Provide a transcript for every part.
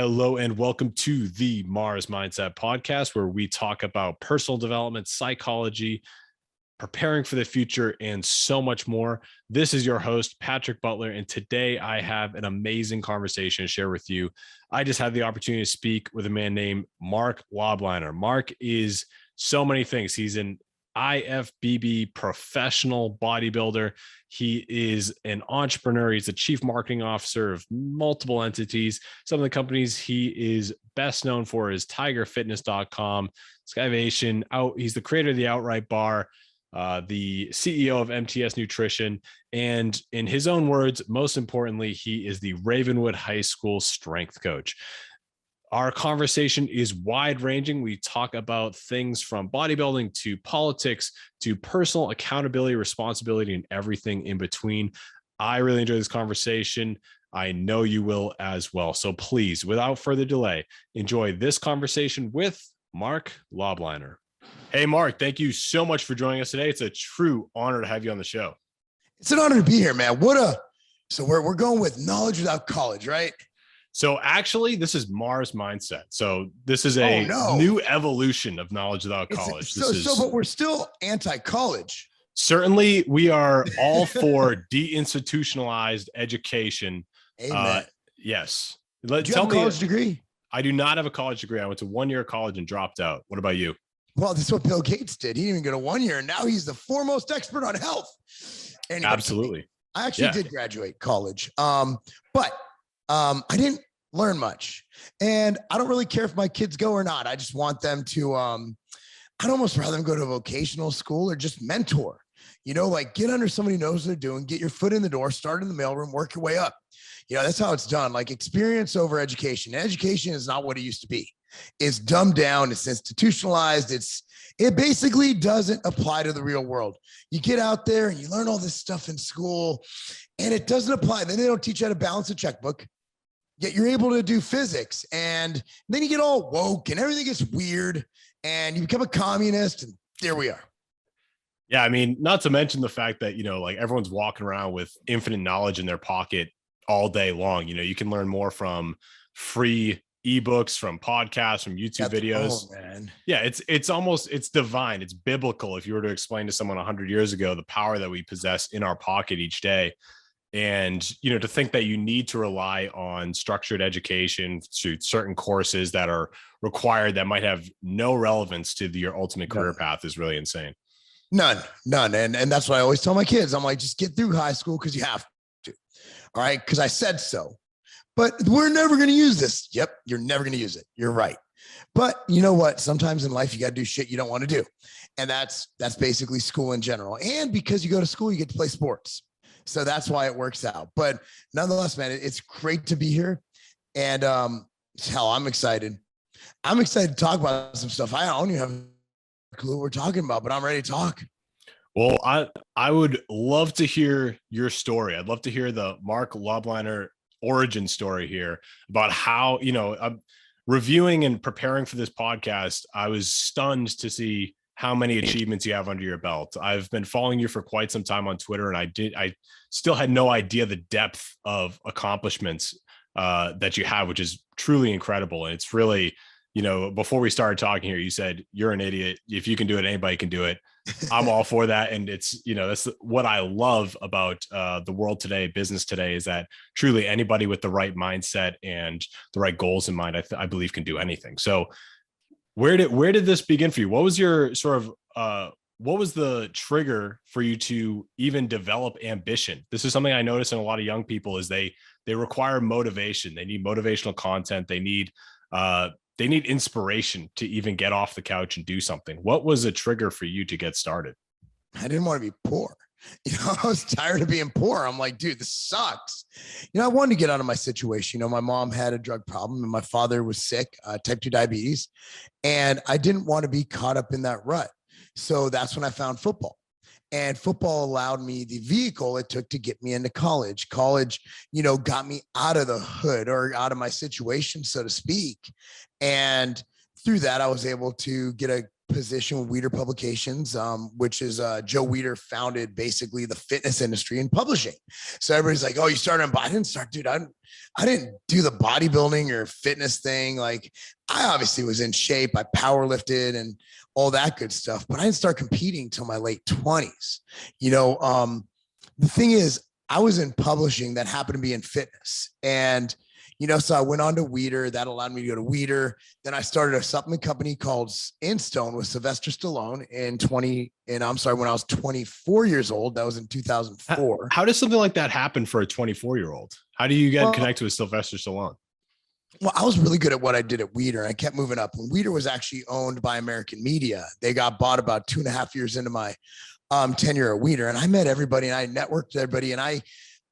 Hello and welcome to the Mars Mindset Podcast, where we talk about personal development, psychology, preparing for the future, and so much more. This is your host, Patrick Butler, and today I have an amazing conversation to share with you. I just had the opportunity to speak with a man named Marc Lobliner. Marc is so many things. He's an Ifbb professional bodybuilder. He is an entrepreneur. He's a chief marketing officer of multiple entities. Some of the companies he is best known for is tigerfitness.com, Skyvation. He's the creator of the Outright Bar, the CEO of MTS Nutrition, and in his own words, most importantly, he is the Ravenwood High School strength coach. Our conversation is wide-ranging. We talk about things from bodybuilding to politics to personal accountability, responsibility, and everything in between. I really enjoy this conversation. I know you will as well. So please, without further delay, enjoy this conversation with Marc Lobliner. Hey, Marc, thank you so much for joining us today. It's a true honor to have you on the show. It's an honor to be here, man. So we're going with knowledge without college, right? So actually, this is Mars Mindset. So this is a new evolution of knowledge without college. But we're still anti-college. Certainly, we are all for deinstitutionalized education. Amen. Yes. Do you have a college degree? I do not have a college degree. I went to 1 year of college and dropped out. What about you? Well, that's what Bill Gates did. He didn't even go to 1 year, and now he's the foremost expert on health. Anyway, absolutely. I actually did graduate college, but I didn't learn much, and I don't really care if my kids go or not. I just want them to, I'd almost rather them go to a vocational school or just mentor, like get under somebody who knows what they're doing, get your foot in the door, start in the mailroom, work your way up. That's how it's done. Like experience over education. Education is not what it used to be. It's dumbed down. It's institutionalized. It basically doesn't apply to the real world. You get out there and you learn all this stuff in school and it doesn't apply. Then they don't teach you how to balance a checkbook, yet you're able to do physics. And then you get all woke and everything gets weird and you become a communist, and there we are. Yeah. I mean, not to mention the fact that, like everyone's walking around with infinite knowledge in their pocket all day long. You can learn more from free ebooks, from podcasts, from YouTube videos. Oh, man. Yeah. It's divine. It's biblical. If you were to explain to someone 100 years ago, the power that we possess in our pocket each day. And, to think that you need to rely on structured education through certain courses that are required that might have no relevance to your ultimate career path is really insane. None. And that's what I always tell my kids. I'm like, just get through high school because you have to. All right. Because I said so. But we're never going to use this. Yep. You're never going to use it. You're right. But you know what? Sometimes in life, you got to do shit you don't want to do. And that's basically school in general. And because you go to school, you get to play sports. So that's why it works out. But nonetheless, man, it's great to be here. And hell, I'm excited. I'm excited to talk about some stuff. I don't even have a clue what we're talking about, but I'm ready to talk. Well, I would love to hear your story. I'd love to hear the Marc Lobliner origin story here about how, I'm reviewing and preparing for this podcast. I was stunned to see how many achievements you have under your belt. I've been following you for quite some time on Twitter, and I still had no idea the depth of accomplishments that you have, which is truly incredible. And it's really, before we started talking here, you said you're an idiot. If you can do it, anybody can do it. I'm all for that. And it's, that's what I love about the world today, business today, is that truly anybody with the right mindset and the right goals in mind, I believe can do anything. So where did this begin for you? What was your what was the trigger for you to even develop ambition? This is something I notice in a lot of young people is they require motivation. They need motivational content. They need inspiration to even get off the couch and do something. What was a trigger for you to get started? I didn't want to be poor. I was tired of being poor. I'm like, dude, this sucks. I wanted to get out of my situation. My mom had a drug problem and my father was sick, type 2 diabetes. And I didn't want to be caught up in that rut. So that's when I found football. And football allowed me the vehicle it took to get me into college. College, got me out of the hood or out of my situation, so to speak. And through that, I was able to get a position with Weider Publications, which is Joe Weider founded basically the fitness industry and publishing. So everybody's like, oh, you started on, I didn't start, dude. I didn't do the bodybuilding or fitness thing. Like I obviously was in shape. I power lifted and all that good stuff, but I didn't start competing till my late 20s. The thing is, I was in publishing that happened to be in fitness. And, so I went on to Weider. That allowed me to go to Weider. Then I started a supplement company called Instone with Sylvester Stallone when I was 24 years old. That was in 2004. How does something like that happen for a 24-year-old? How do you get connected with Sylvester Stallone? Well, I was really good at what I did at Weider. I kept moving up. When Weider was actually owned by American Media, they got bought about 2.5 years into my tenure at Weider. And I met everybody and I networked with everybody. And I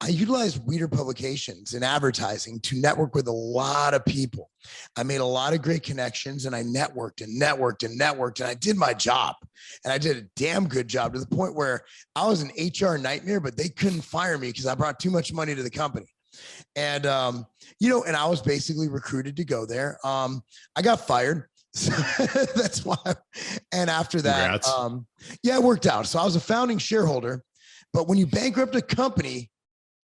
utilized Weider Publications and advertising to network with a lot of people. I made a lot of great connections and I networked and I did my job. And I did a damn good job to the point where I was an HR nightmare, but they couldn't fire me because I brought too much money to the company. And, and I was basically recruited to go there. I got fired. So that's why. And after that, it worked out. So I was a founding shareholder, but when you bankrupt a company,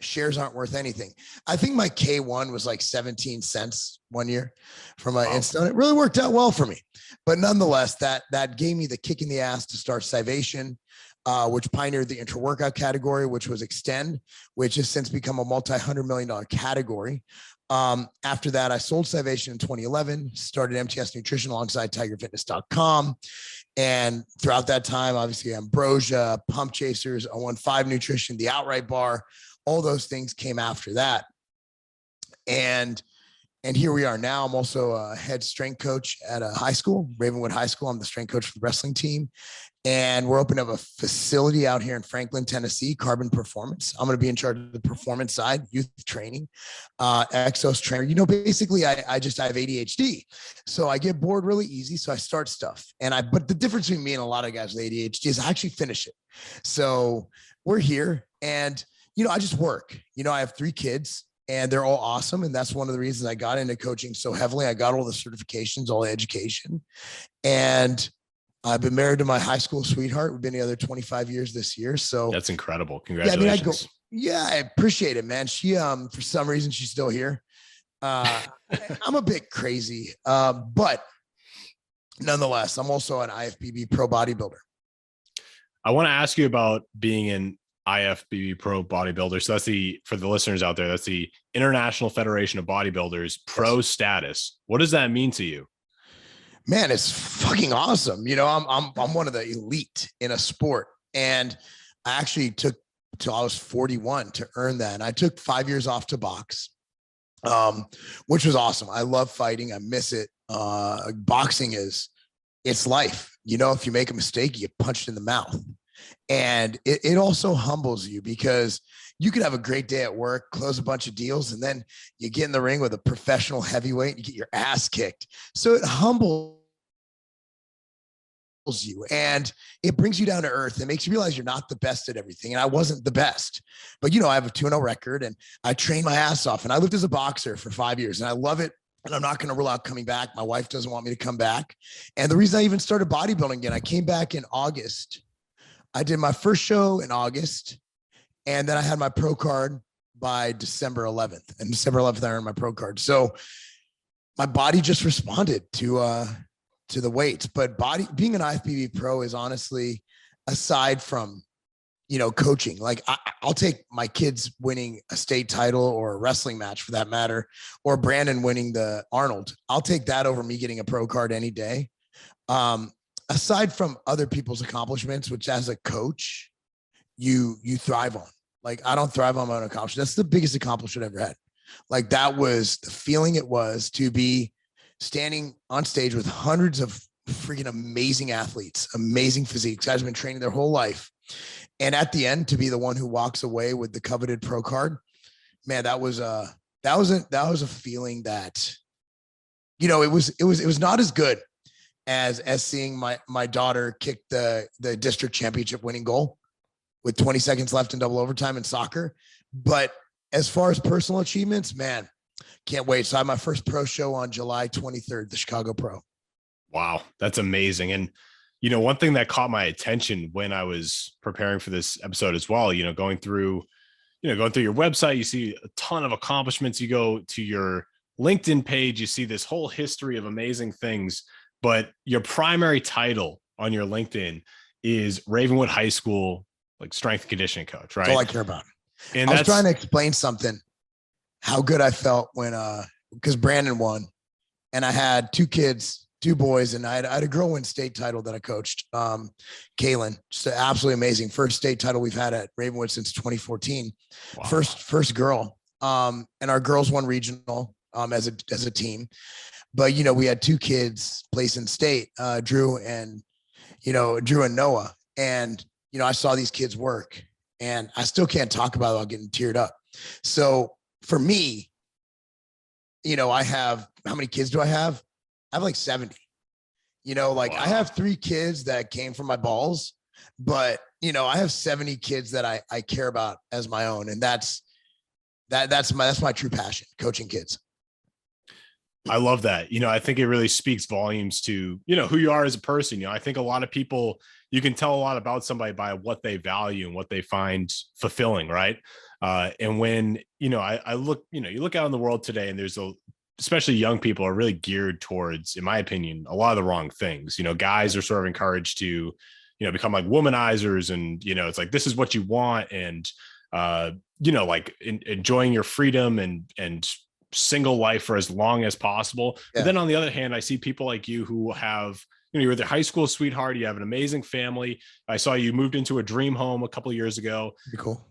shares aren't worth anything. I think my K1 was like 17 cents one year from my Instone. It really worked out well for me, but nonetheless, that gave me the kick in the ass to start Scivation, which pioneered the intra-workout category, which was Extend, which has since become a multi-$100 million category. After that, I sold Scivation in 2011, started MTS Nutrition alongside tigerfitness.com. And throughout that time, obviously Ambrosia, Pump Chasers, 015 Nutrition, the Outright Bar, all those things came after that. And here we are now. I'm also a head strength coach at a high school, Ravenwood High School. I'm the strength coach for the wrestling team. And we're opening up a facility out here in Franklin, Tennessee, Carbon Performance. I'm going to be in charge of the performance side, youth training, Exos trainer. Basically I have ADHD. So I get bored really easy. So I start stuff. But the difference between me and a lot of guys with ADHD is I actually finish it. So we're here and, I just work. I have 3 kids and they're all awesome. And that's one of the reasons I got into coaching so heavily. I got all the certifications, all the education. And I've been married to my high school sweetheart. We've been together 25 years this year. So that's incredible. Congratulations. I appreciate it, man. She, for some reason, she's still here. I'm a bit crazy, but nonetheless, I'm also an Ifbb pro bodybuilder. I want to ask you about being an IFBB pro bodybuilder. So for the listeners out there, that's the International Federation of Bodybuilders pro status. What does that mean to you? Man, it's fucking awesome. I'm one of the elite in a sport. And I actually took till I was 41 to earn that. And I took 5 years off to box, which was awesome. I love fighting. I miss it. Boxing it's life. If you make a mistake, you get punched in the mouth. And it also humbles you because you could have a great day at work, close a bunch of deals, and then you get in the ring with a professional heavyweight and you get your ass kicked. So it humbles you and it brings you down to earth. It makes you realize you're not the best at everything. And I wasn't the best, but I have a 2-0 record and I trained my ass off and I lived as a boxer for 5 years and I love it. And I'm not going to rule out coming back. My wife doesn't want me to come back. And the reason I even started bodybuilding again, I came back in August. I did my first show in August, and then I had my pro card by December 11th. And December 11th, I earned my pro card. So my body just responded to the weights. But being an IFBB pro is honestly, aside from, coaching, like I'll take my kids winning a state title or a wrestling match for that matter, or Brandon winning the Arnold. I'll take that over me getting a pro card any day. Aside from other people's accomplishments, which as a coach, you thrive on. Like I don't thrive on my own accomplishment. That's the biggest accomplishment I've ever had. Like that was the feeling it was to be standing on stage with hundreds of freaking amazing athletes, amazing physiques, guys have been training their whole life. And at the end to be the one who walks away with the coveted pro card, man, that was a feeling that, it was not as good as seeing my daughter kick the district championship winning goal with 20 seconds left in double overtime in soccer. But as far as personal achievements, man, can't wait. So I have my first pro show on July 23rd, the Chicago Pro. Wow. That's amazing. And one thing that caught my attention when I was preparing for this episode as well, going through your website, you see a ton of accomplishments. You go to your LinkedIn page, you see this whole history of amazing things, but your primary title on your LinkedIn is Ravenwood High School, like strength and conditioning coach, right? That's all I care about. And I was trying to explain something, how good I felt when, because Brandon won, and I had two kids, two boys, and I had a girl win state title that I coached, Kaylin, just absolutely amazing. First state title we've had at Ravenwood since 2014. Wow. First girl. And our girls won regional as a team. But, we had two kids place in state, Drew and Noah. And, I saw these kids work, and I still can't talk about it without getting teared up. So for me, I have, how many kids do I have? I have like 70, wow. I have 3 kids that came from my balls, but, I have 70 kids that I care about as my own. And that's my true passion, coaching kids. I love that. I think it really speaks volumes to, who you are as a person. I think a lot of people, you can tell a lot about somebody by what they value and what they find fulfilling. Right. And when, I look, you look out in the world today, and especially young people are really geared towards, in my opinion, a lot of the wrong things. Guys are sort of encouraged to, become like womanizers, and, it's like, this is what you want. And, enjoying your freedom and single life for as long as possible. Yeah. But then on the other hand, I see people like you who have, you're their high school sweetheart. You have an amazing family. I saw you moved into a dream home a couple of years ago. Pretty cool.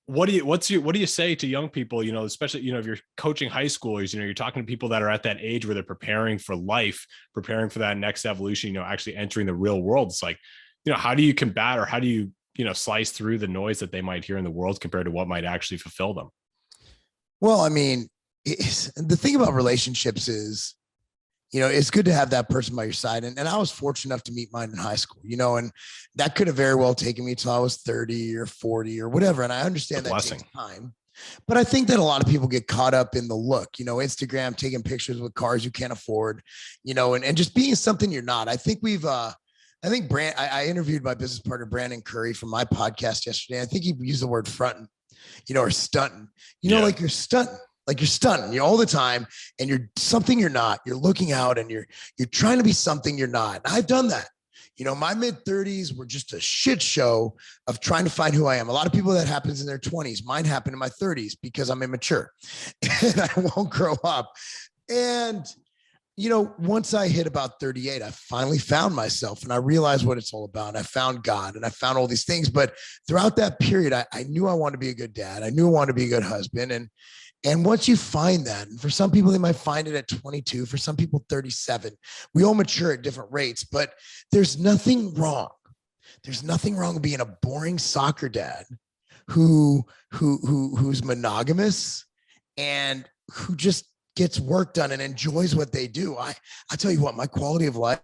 What do you say to young people, especially, if you're coaching high schoolers, you're talking to people that are at that age where they're preparing for life, preparing for that next evolution, actually entering the real world. It's like, how do you combat, or how do you, slice through the noise that they might hear in the world compared to what might actually fulfill them? Well, I mean, the thing about relationships is, it's good to have that person by your side. And I was fortunate enough to meet mine in high school, and that could have very well taken me till I was 30 or 40 or whatever. And I understand that takes time, but I think that a lot of people get caught up in the look, Instagram, taking pictures with cars you can't afford, and just being something you're not. I think I interviewed my business partner, Brandon Curry, from my podcast yesterday. I think he used the word fronting, or stunting, like you're stunting. Like you're stunting all the time, and you're something you're not. You're looking out, and you're trying to be something you're not. And I've done that. My mid-30s were just a shit show of trying to find who I am. A lot of people, that happens in their 20s. Mine happened in my 30s because I'm immature and I won't grow up. And, once I hit about 38, I finally found myself, and I realized what it's all about. And I found God, and I found all these things. But throughout that period, I knew I wanted to be a good dad. I knew I wanted to be a good husband. And once you find that, and for some people, they might find it at 22, for some people, 37. We all mature at different rates, but there's nothing wrong. There's nothing wrong with being a boring soccer dad who's monogamous and who just gets work done and enjoys what they do. I tell you what, my quality of life,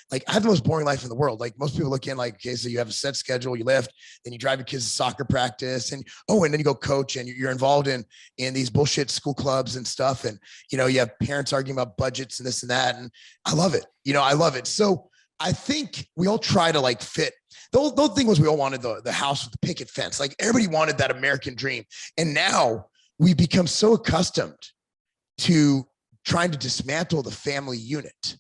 like I have the most boring life in the world. Like most people look in like, okay, so you have a set schedule, you lift, then you drive your kids to soccer practice, and then you go coach, and you're involved in these bullshit school clubs and stuff. And, you have parents arguing about budgets and this and that. And I love it. I love it. So I think we all try to like fit. The whole thing was, we all wanted the house with the picket fence. Like everybody wanted that American dream. And now we've become so accustomed to trying to dismantle the family unit,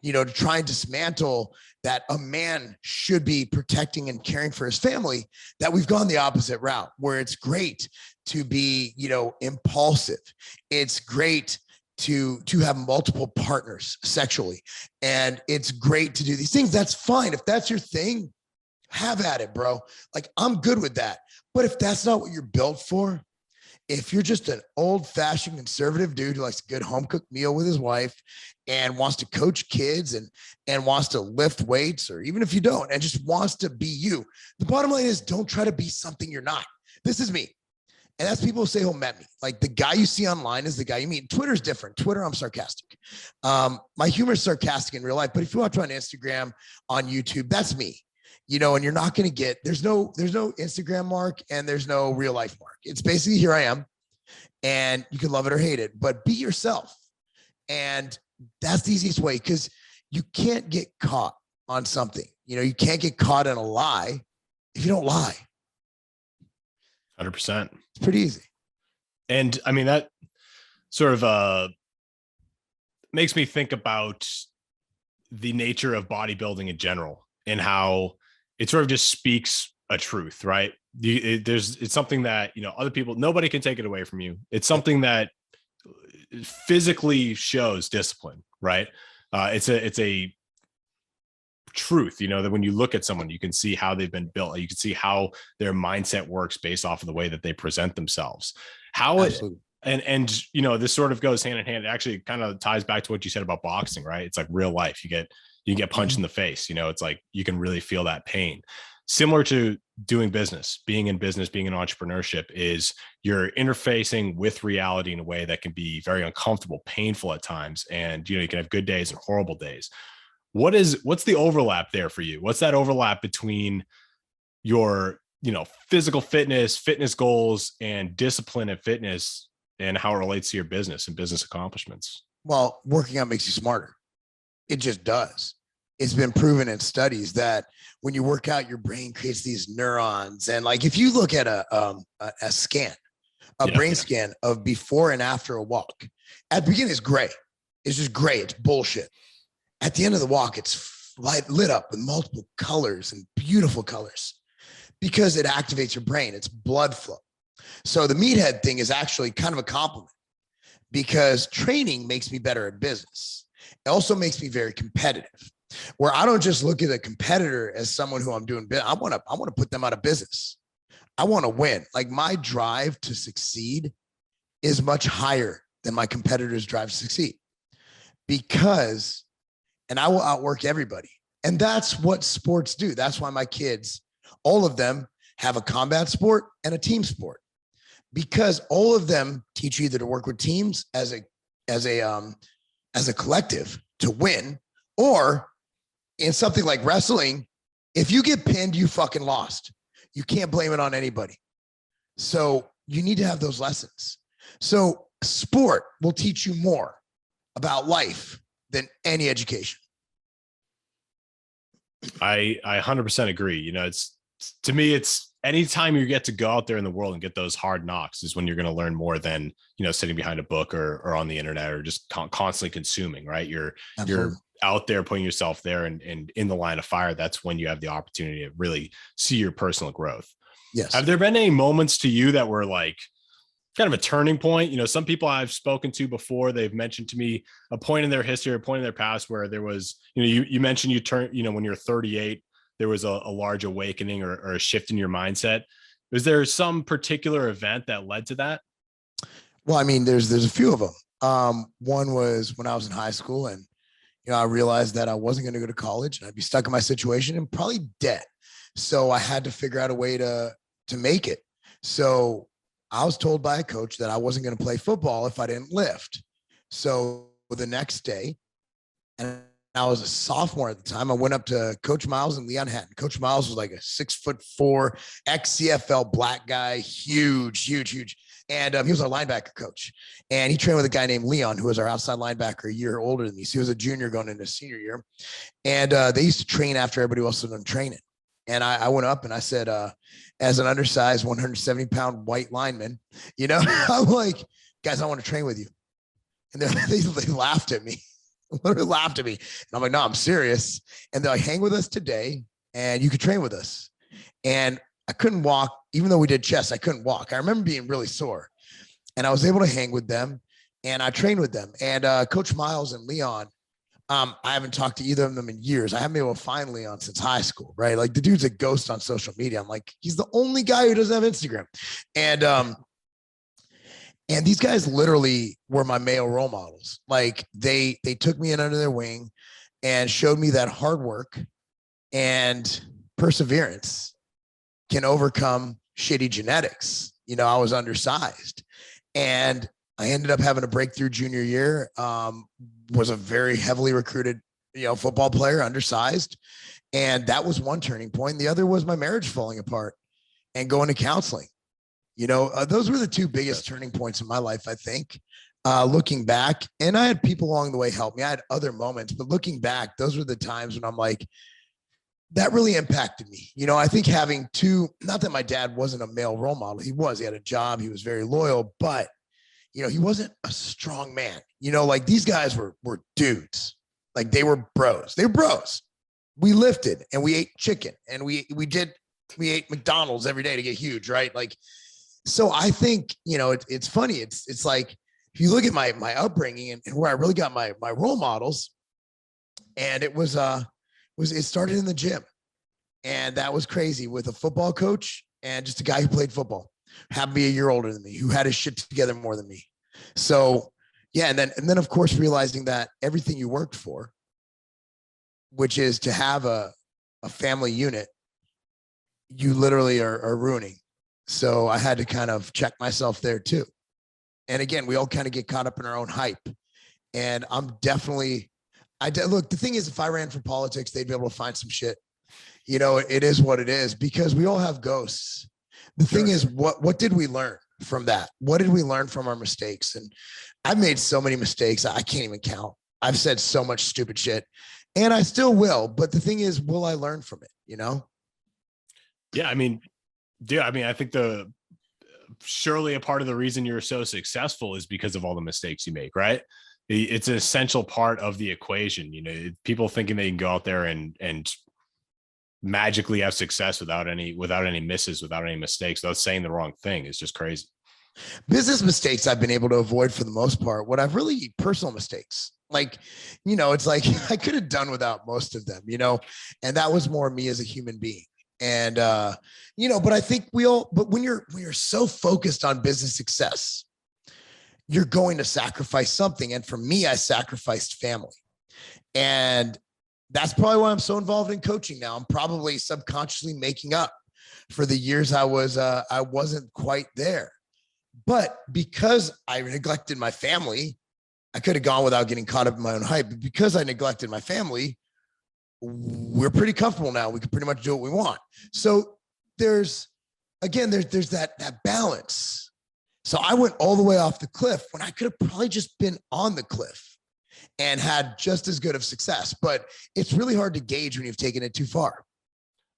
to try and dismantle that a man should be protecting and caring for his family, that we've gone the opposite route, where it's great to be, impulsive. It's great to have multiple partners sexually. And it's great to do these things. That's fine. If that's your thing, have at it, bro. Like I'm good with that. But if that's not what you're built for, if you're just an old-fashioned conservative dude who likes a good home-cooked meal with his wife and wants to coach kids and wants to lift weights, or even if you don't, and just wants to be you, the bottom line is, don't try to be something you're not. This is me. And that's people who say who met me. Like the guy you see online is the guy you meet. Twitter's different. Twitter, I'm sarcastic. My humor is sarcastic in real life, but if you watch on Instagram, on YouTube, that's me. And you're not going to get, there's no Instagram Marc and there's no real life Marc. It's basically, here I am, and you can love it or hate it, but be yourself. And That's the easiest way, because you can't get caught on something. You can't get caught in a lie if you don't lie. 100%. It's pretty easy. And I mean, that sort of makes me think about the nature of bodybuilding in general and how it sort of just speaks a truth, right? It's something that, other people, nobody can take it away from you. It's something that physically shows discipline, right? It's a truth, that when you look at someone, you can see how they've been built. You can see how their mindset works based off of the way that they present themselves. And this sort of goes hand in hand. It actually kind of ties back to what you said about boxing, right? It's like real life. You get punched in the face, it's like you can really feel that pain. Similar to doing business, being in entrepreneurship, is you're interfacing with reality in a way that can be very uncomfortable, painful at times. And, you can have good days and horrible days. What's the overlap there for you? What's that overlap between your, physical fitness goals and discipline and fitness, and how it relates to your business and business accomplishments? Well, working out makes you smarter. It just does. It's been proven in studies that when you work out, your brain creates these neurons. And like, if you look at a brain scan of before and after a walk, at the beginning, it's gray. It's just gray. It's bullshit. At the end of the walk, it's lit up with multiple colors and beautiful colors, because it activates your brain. It's blood flow. So the meathead thing is actually kind of a compliment, because training makes me better at business. It also makes me very competitive, where I don't just look at a competitor as someone who I'm doing business. I want to put them out of business. I want to win. Like, my drive to succeed is much higher than my competitor's drive to succeed, and I will outwork everybody. And that's what sports do. That's why my kids, all of them, have a combat sport and a team sport, because all of them teach you either to work with teams as a collective to win, or in something like wrestling, if you get pinned, you fucking lost. You can't blame it on anybody. So you need to have those lessons. So sport will teach you more about life than any education. I 100% agree. To me, it's anytime you get to go out there in the world and get those hard knocks is when you're going to learn more than, sitting behind a book or on the internet or just constantly consuming, right? You're out there putting yourself there and in the line of fire. That's when you have the opportunity to really see your personal growth. Yes. Have there been any moments to you that were like kind of a turning point? Some people I've spoken to before, they've mentioned to me a point in their history, a point in their past where there was, you mentioned you turn, when you're 38, there was a large awakening or a shift in your mindset. Was there some particular event that led to that? Well, I mean, there's a few of them. One was when I was in high school, and I realized that I wasn't going to go to college and I'd be stuck in my situation and probably dead. So I had to figure out a way to make it. So I was told by a coach that I wasn't going to play football if I didn't lift. So the next day, and I was a sophomore at the time, I went up to Coach Miles in Leon Hatton. Coach Miles was like a 6'4" ex-CFL black guy, huge. And he was our linebacker coach. And he trained with a guy named Leon, who was our outside linebacker, a year older than me. So he was a junior going into senior year. And they used to train after everybody else was done training. And I went up and I said, as an undersized 170-pound white lineman, I'm like, guys, I want to train with you. And they laughed at me, literally laughed at me. And I'm like, no, I'm serious. And they're like, hang with us today and you could train with us. And I couldn't walk, even though we did chest, I couldn't walk. I remember being really sore, and I was able to hang with them and I trained with them. And Coach Miles and Leon, I haven't talked to either of them in years. I haven't been able to find Leon since high school, right? Like, the dude's a ghost on social media. I'm like, he's the only guy who doesn't have Instagram. And these guys literally were my male role models. Like, they took me in under their wing and showed me that hard work and perseverance can overcome shitty genetics. I was undersized, and I ended up having a breakthrough junior year. Was a very heavily recruited, football player, undersized. And that was one turning point. The other was my marriage falling apart and going to counseling. Those were the two biggest turning points in my life, I think. looking back, and I had people along the way help me. I had other moments, but looking back, those were the times when I'm like, that really impacted me. I think having not that my dad wasn't a male role model. He had a job. He was very loyal, but he wasn't a strong man. Like these guys were dudes. Like they were bros. They were bros. We lifted and we ate chicken and we ate McDonald's every day to get huge, right? Like, so I think, it's funny. It's like, if you look at my upbringing and where I really got my role models, and it started in the gym, and that was crazy, with a football coach and just a guy who played football, happened to be a year older than me, who had his shit together more than me. So yeah. And then of course, realizing that everything you worked for, which is to have a family unit, you literally are ruining. So I had to kind of check myself there too. And again, we all kind of get caught up in our own hype. And I'm definitely, look, the thing is, if I ran for politics, they'd be able to find some shit. It is what it is, because we all have ghosts. The thing is, what did we learn from that? What did we learn from our mistakes? And I've made so many mistakes, I can't even count. I've said so much stupid shit, and I still will. But the thing is, will I learn from it? Yeah. I mean, I think surely a part of the reason you're so successful is because of all the mistakes you make, right? It's an essential part of the equation. People thinking they can go out there and magically have success without any misses, without any mistakes, without saying the wrong thing, is just crazy. Business mistakes I've been able to avoid for the most part. What I've really personal mistakes, like, it's like I could have done without most of them, and that was more me as a human being. And, but I think but when you're so focused on business success, you're going to sacrifice something. And for me, I sacrificed family. And that's probably why I'm so involved in coaching now. I'm probably subconsciously making up for the years I wasn't quite there. But because I neglected my family, I could have gone without getting caught up in my own hype. But because I neglected my family, we're pretty comfortable now. We can pretty much do what we want. So there's that balance. So I went all the way off the cliff when I could have probably just been on the cliff and had just as good of success. But it's really hard to gauge when you've taken it too far.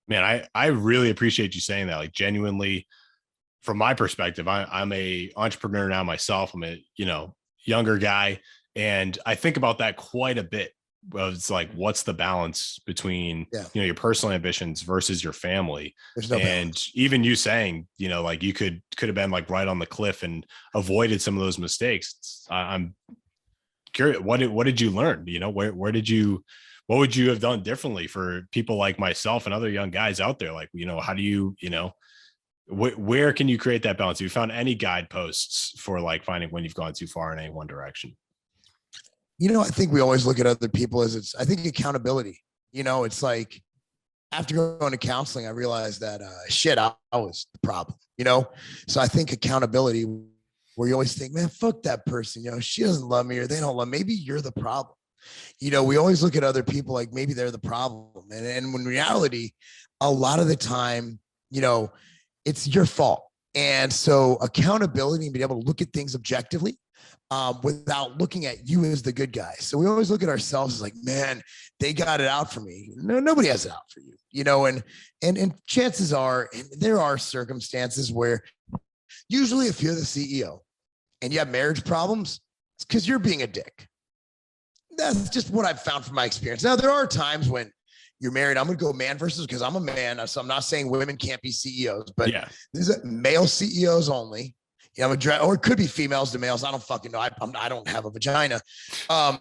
Man, I really appreciate you saying that. Like, genuinely, from my perspective, I'm a entrepreneur now myself. I'm a, younger guy. And I think about that quite a bit. Well, it's like, what's the balance between, your personal ambitions versus your family? There's no and balance. Even you saying, like you could have been like right on the cliff and avoided some of those mistakes. I'm curious, what did you learn? What would you have done differently for people like myself and other young guys out there? Like, how do you, where can you create that balance? Have you found any guideposts for like finding when you've gone too far in any one direction? I think we always look at other people as I think accountability, it's like, after going to counseling, I realized that, I was the problem, So I think accountability, where you always think, man, fuck that person, she doesn't love me, or they don't love me. Maybe you're the problem. We always look at other people like maybe they're the problem. And in reality, a lot of the time, it's your fault. And so accountability and being able to look at things objectively, without looking at you as the good guy. So we always look at ourselves as like, man, they got it out for me. No, nobody has it out for you, and chances are, and there are circumstances where usually if you're the CEO and you have marriage problems, it's because you're being a dick. That's just what I've found from my experience. Now, there are times when you're married. I'm going to go man versus, because I'm a man. So I'm not saying women can't be CEOs, but there's male CEOs only. Or it could be females to males. I don't fucking know. I don't have a vagina. At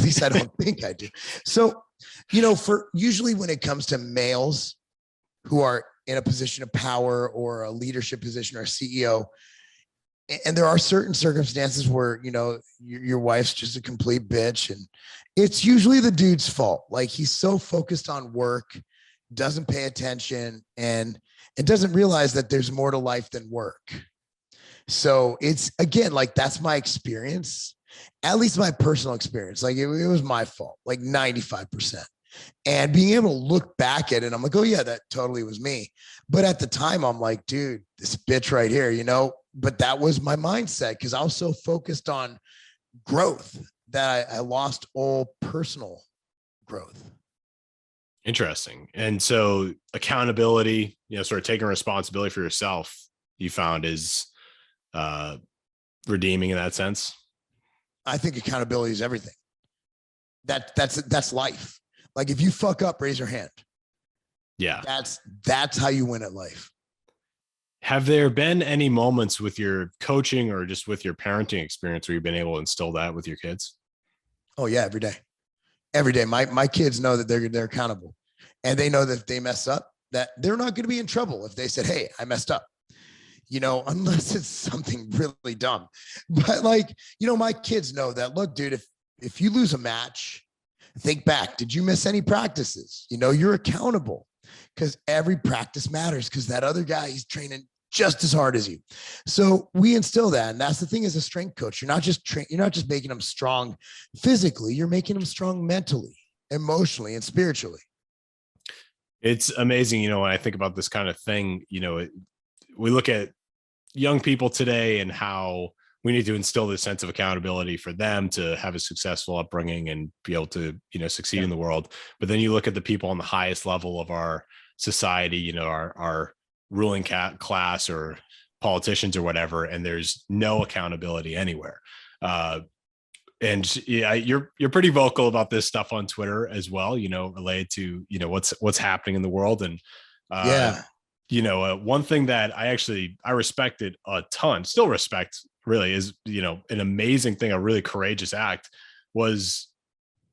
least I don't think I do. So, for usually when it comes to males who are in a position of power or a leadership position or a CEO, and there are certain circumstances where, your wife's just a complete bitch, and it's usually the dude's fault. Like, he's so focused on work, doesn't pay attention, and it doesn't realize that there's more to life than work. So it's, again, like, that's my experience, at least my personal experience. Like, it was my fault, like 95%. And being able to look back at it, I'm like, oh yeah, that totally was me. But at the time, I'm like, dude, this bitch right here, but that was my mindset because I was so focused on growth that I lost all personal growth. Interesting. And so accountability, sort of taking responsibility for yourself, you found is redeeming in that sense. I think accountability is everything. That's life. Like if you fuck up, raise your hand. Yeah. That's how you win at life. Have there been any moments with your coaching or just with your parenting experience where you've been able to instill that with your kids? Oh yeah, every day. Every day. My kids know that they're accountable, and they know that if they mess up, that they're not going to be in trouble if they said, hey, I messed up, unless it's something really dumb. But my kids know that, look, dude, if you lose a match, think back. Did you miss any practices? You're accountable because every practice matters because that other guy, he's training just as hard as you. So we instill that. And that's the thing as a strength coach. You're not just making them strong physically. You're making them strong mentally, emotionally, and spiritually. It's amazing. When I think about this kind of thing, we look at young people today and how we need to instill this sense of accountability for them to have a successful upbringing and be able to, succeed in the world. But then you look at the people on the highest level of our society, our ruling class or politicians or whatever, and there's no accountability anywhere. And yeah, you're pretty vocal about this stuff on Twitter as well, related to, what's happening in the world. And one thing that I respected a ton, still respect really is, an amazing thing, a really courageous act was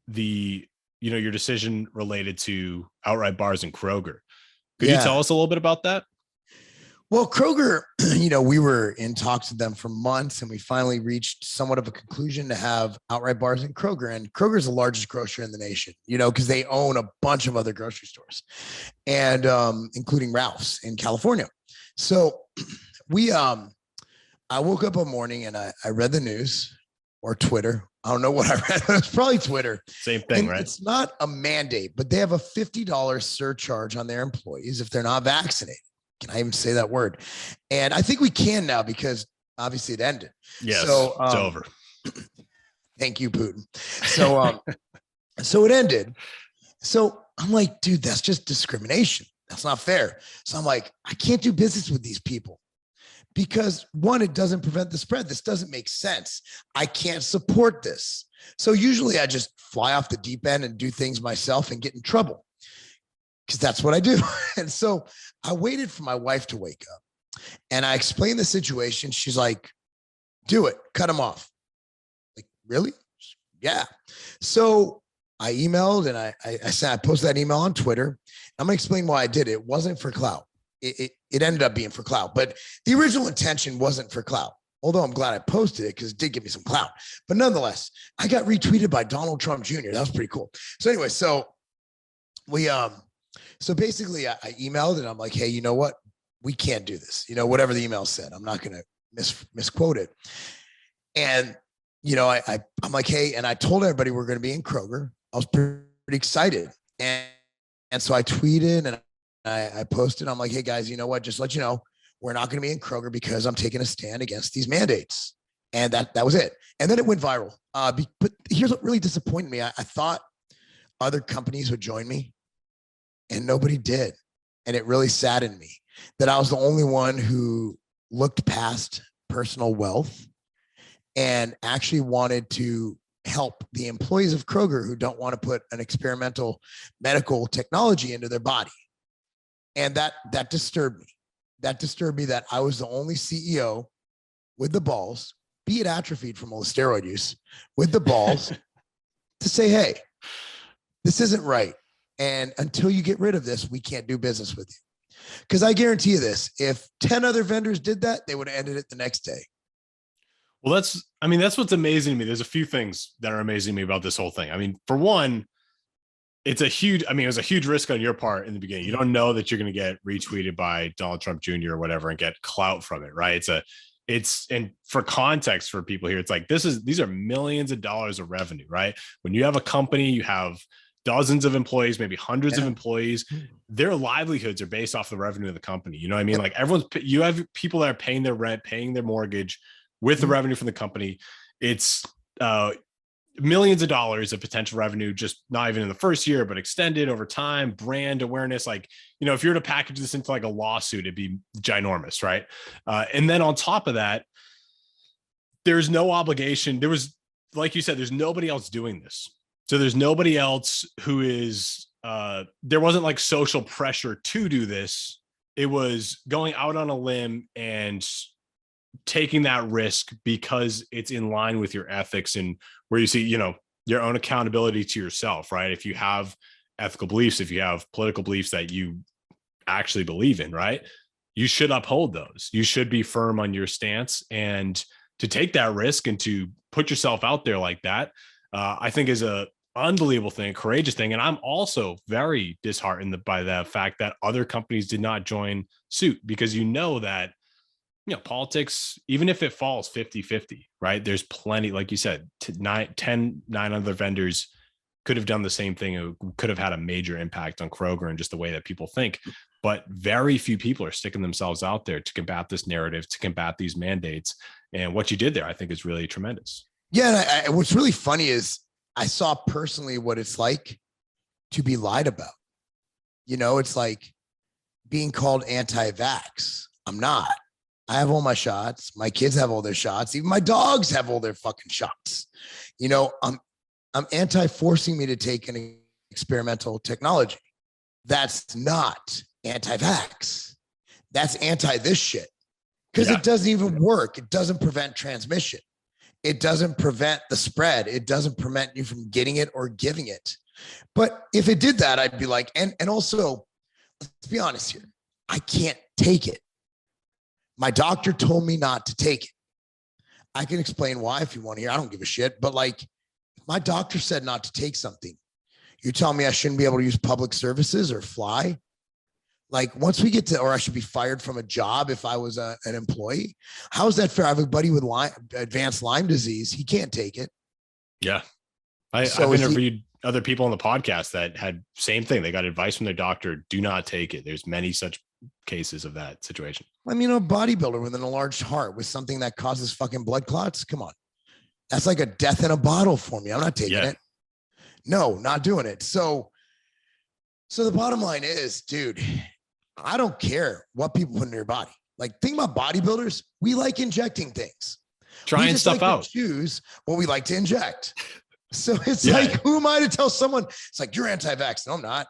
your decision related to outright bars in Kroger. Could you tell us a little bit about that? Well, Kroger, we were in talks with them for months and we finally reached somewhat of a conclusion to have outright bars in Kroger. And Kroger is the largest grocer in the nation, because they own a bunch of other grocery stores and including Ralph's in California. So I woke up one morning and I read the news or Twitter. I don't know what I read. It was probably Twitter. Same thing, right? It's not a mandate, but they have a $50 surcharge on their employees if they're not vaccinated. Can I even say that word? And I think we can now because obviously it ended. Yes, so, it's over. Thank you, Putin. So it ended. So I'm like, dude, that's just discrimination. That's not fair. So I'm like, I can't do business with these people because one, it doesn't prevent the spread. This doesn't make sense. I can't support this. So usually I just fly off the deep end and do things myself and get in trouble, because that's what I do. And so I waited for my wife to wake up and I explained the situation. She's like, do it, cut him off. Like, really? Yeah. So I emailed and I said, I posted that email on Twitter. I'm going to explain why I did it. It wasn't for clout. It ended up being for clout, but the original intention wasn't for clout. Although I'm glad I posted it because it did give me some clout, but nonetheless, I got retweeted by Donald Trump Jr. That was pretty cool. So anyway, so basically I emailed and I'm like, hey, you know what? We can't do this. Whatever the email said, I'm not going to misquote it. And, I'm like, hey, and I told everybody we're going to be in Kroger. I was pretty excited. And so I tweeted and I posted, I'm like, hey guys, you know what? Just let you know, we're not going to be in Kroger because I'm taking a stand against these mandates. And that was it. And then it went viral. But here's what really disappointed me. I thought other companies would join me. And nobody did. And it really saddened me that I was the only one who looked past personal wealth and actually wanted to help the employees of Kroger who don't want to put an experimental medical technology into their body. And that disturbed me. That disturbed me that I was the only CEO with the balls, be it atrophied from all the steroid use, with the balls to say, hey, this isn't right. And until you get rid of this, we can't do business with you. Because I guarantee you this, if 10 other vendors did that, they would have ended it the next day. Well, that's what's amazing to me. There's a few things that are amazing to me about this whole thing. I mean, for one, it was a huge risk on your part in the beginning. You don't know that you're going to get retweeted by Donald Trump Jr. or whatever and get clout from it, right? And for context for people here, it's like, these are millions of dollars of revenue, right? When you have a company, you have dozens of employees, maybe hundreds of Yeah. employees. Their livelihoods are based off the revenue of the company. You know what I mean? Yep. Like you have people that are paying their rent, paying their mortgage with the revenue from the company. It's millions of dollars of potential revenue, just not even in the first year, but extended over time, brand awareness. Like, you know, if you were to package this into like a lawsuit, it'd be ginormous, right? And then on top of that, there's no obligation. There was, like you said, there's nobody else doing this. So there's nobody else who is, there wasn't like social pressure to do this. It was going out on a limb and taking that risk because it's in line with your ethics and where you see, you know, your own accountability to yourself, right? If you have ethical beliefs, if you have political beliefs that you actually believe in, right? You should uphold those. You should be firm on your stance, and to take that risk and to put yourself out there like that, I think is a unbelievable thing, a courageous thing. And I'm also very disheartened by the fact that other companies did not join suit, because you know that, you know, politics, even if it falls 50-50, right? There's plenty, like you said, 9 other vendors could have done the same thing. It could have had a major impact on Kroger and just the way that people think. But very few people are sticking themselves out there to combat this narrative, to combat these mandates. And what you did there, I think, is really tremendous. Yeah. And what's really funny is I saw personally what it's like to be lied about. You know, it's like being called anti-vax. I'm not. I have all my shots. My kids have all their shots. Even my dogs have all their fucking shots. You know, I'm anti-forcing me to take an experimental technology. That's not anti-vax. That's anti this shit, because it doesn't even work. It doesn't prevent transmission. It doesn't prevent the spread. It doesn't prevent you from getting it or giving it. But if it did that, I'd be like, and also, let's be honest here, I can't take it. My doctor told me not to take it. I can explain why if you want to hear. I don't give a shit. But like, my doctor said not to take something. You tell me I shouldn't be able to use public services or fly? Like, once we get to, or I should be fired from a job if I was an employee. How is that fair? I have a buddy with advanced Lyme disease. He can't take it. Yeah. I've interviewed other people on the podcast that had same thing. They got advice from their doctor, do not take it. There's many such cases of that situation. I mean, a bodybuilder with an enlarged heart with something that causes fucking blood clots. Come on. That's like a death in a bottle for me. I'm not taking it. No, not doing it. So the bottom line is, dude, I don't care what people put in their body. Like, think about bodybuilders. We like injecting things. Trying stuff out. Choose what we like to inject. So it's like, who am I to tell someone? It's like, you're anti-vax. No, I'm not.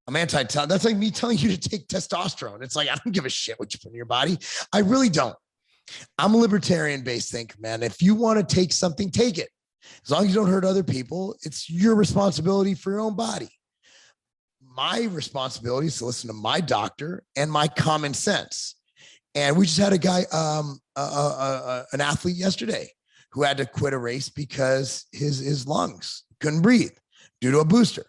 I'm anti. That's like me telling you to take testosterone. It's like, I don't give a shit what you put in your body. I really don't. I'm a libertarian-based thinker, man. If you want to take something, take it. As long as you don't hurt other people, it's your responsibility for your own body. My responsibility is to listen to my doctor and my common sense. And we just had a guy, an athlete yesterday who had to quit a race because his lungs couldn't breathe due to a booster.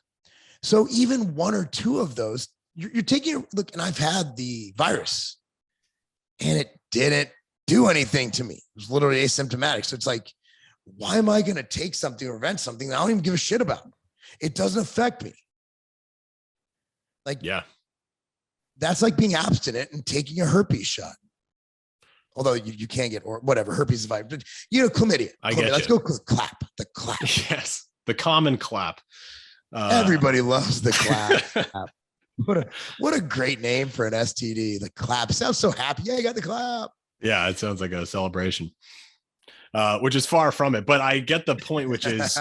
So even one or two of those, you're taking a look, and I've had the virus and it didn't do anything to me. It was literally asymptomatic. So it's like, why am I going to take something or prevent something that I don't even give a shit about? It doesn't affect me. Like, that's like being abstinent and taking a herpes shot. Although you can't get, or whatever, herpes is a virus, but you know, chlamydia. Let's go clap. The clap. Yes. The common clap. Everybody loves the clap. What a great name for an STD. The clap. Sounds so happy. Yeah, you got the clap. Yeah, it sounds like a celebration, which is far from it. But I get the point, which is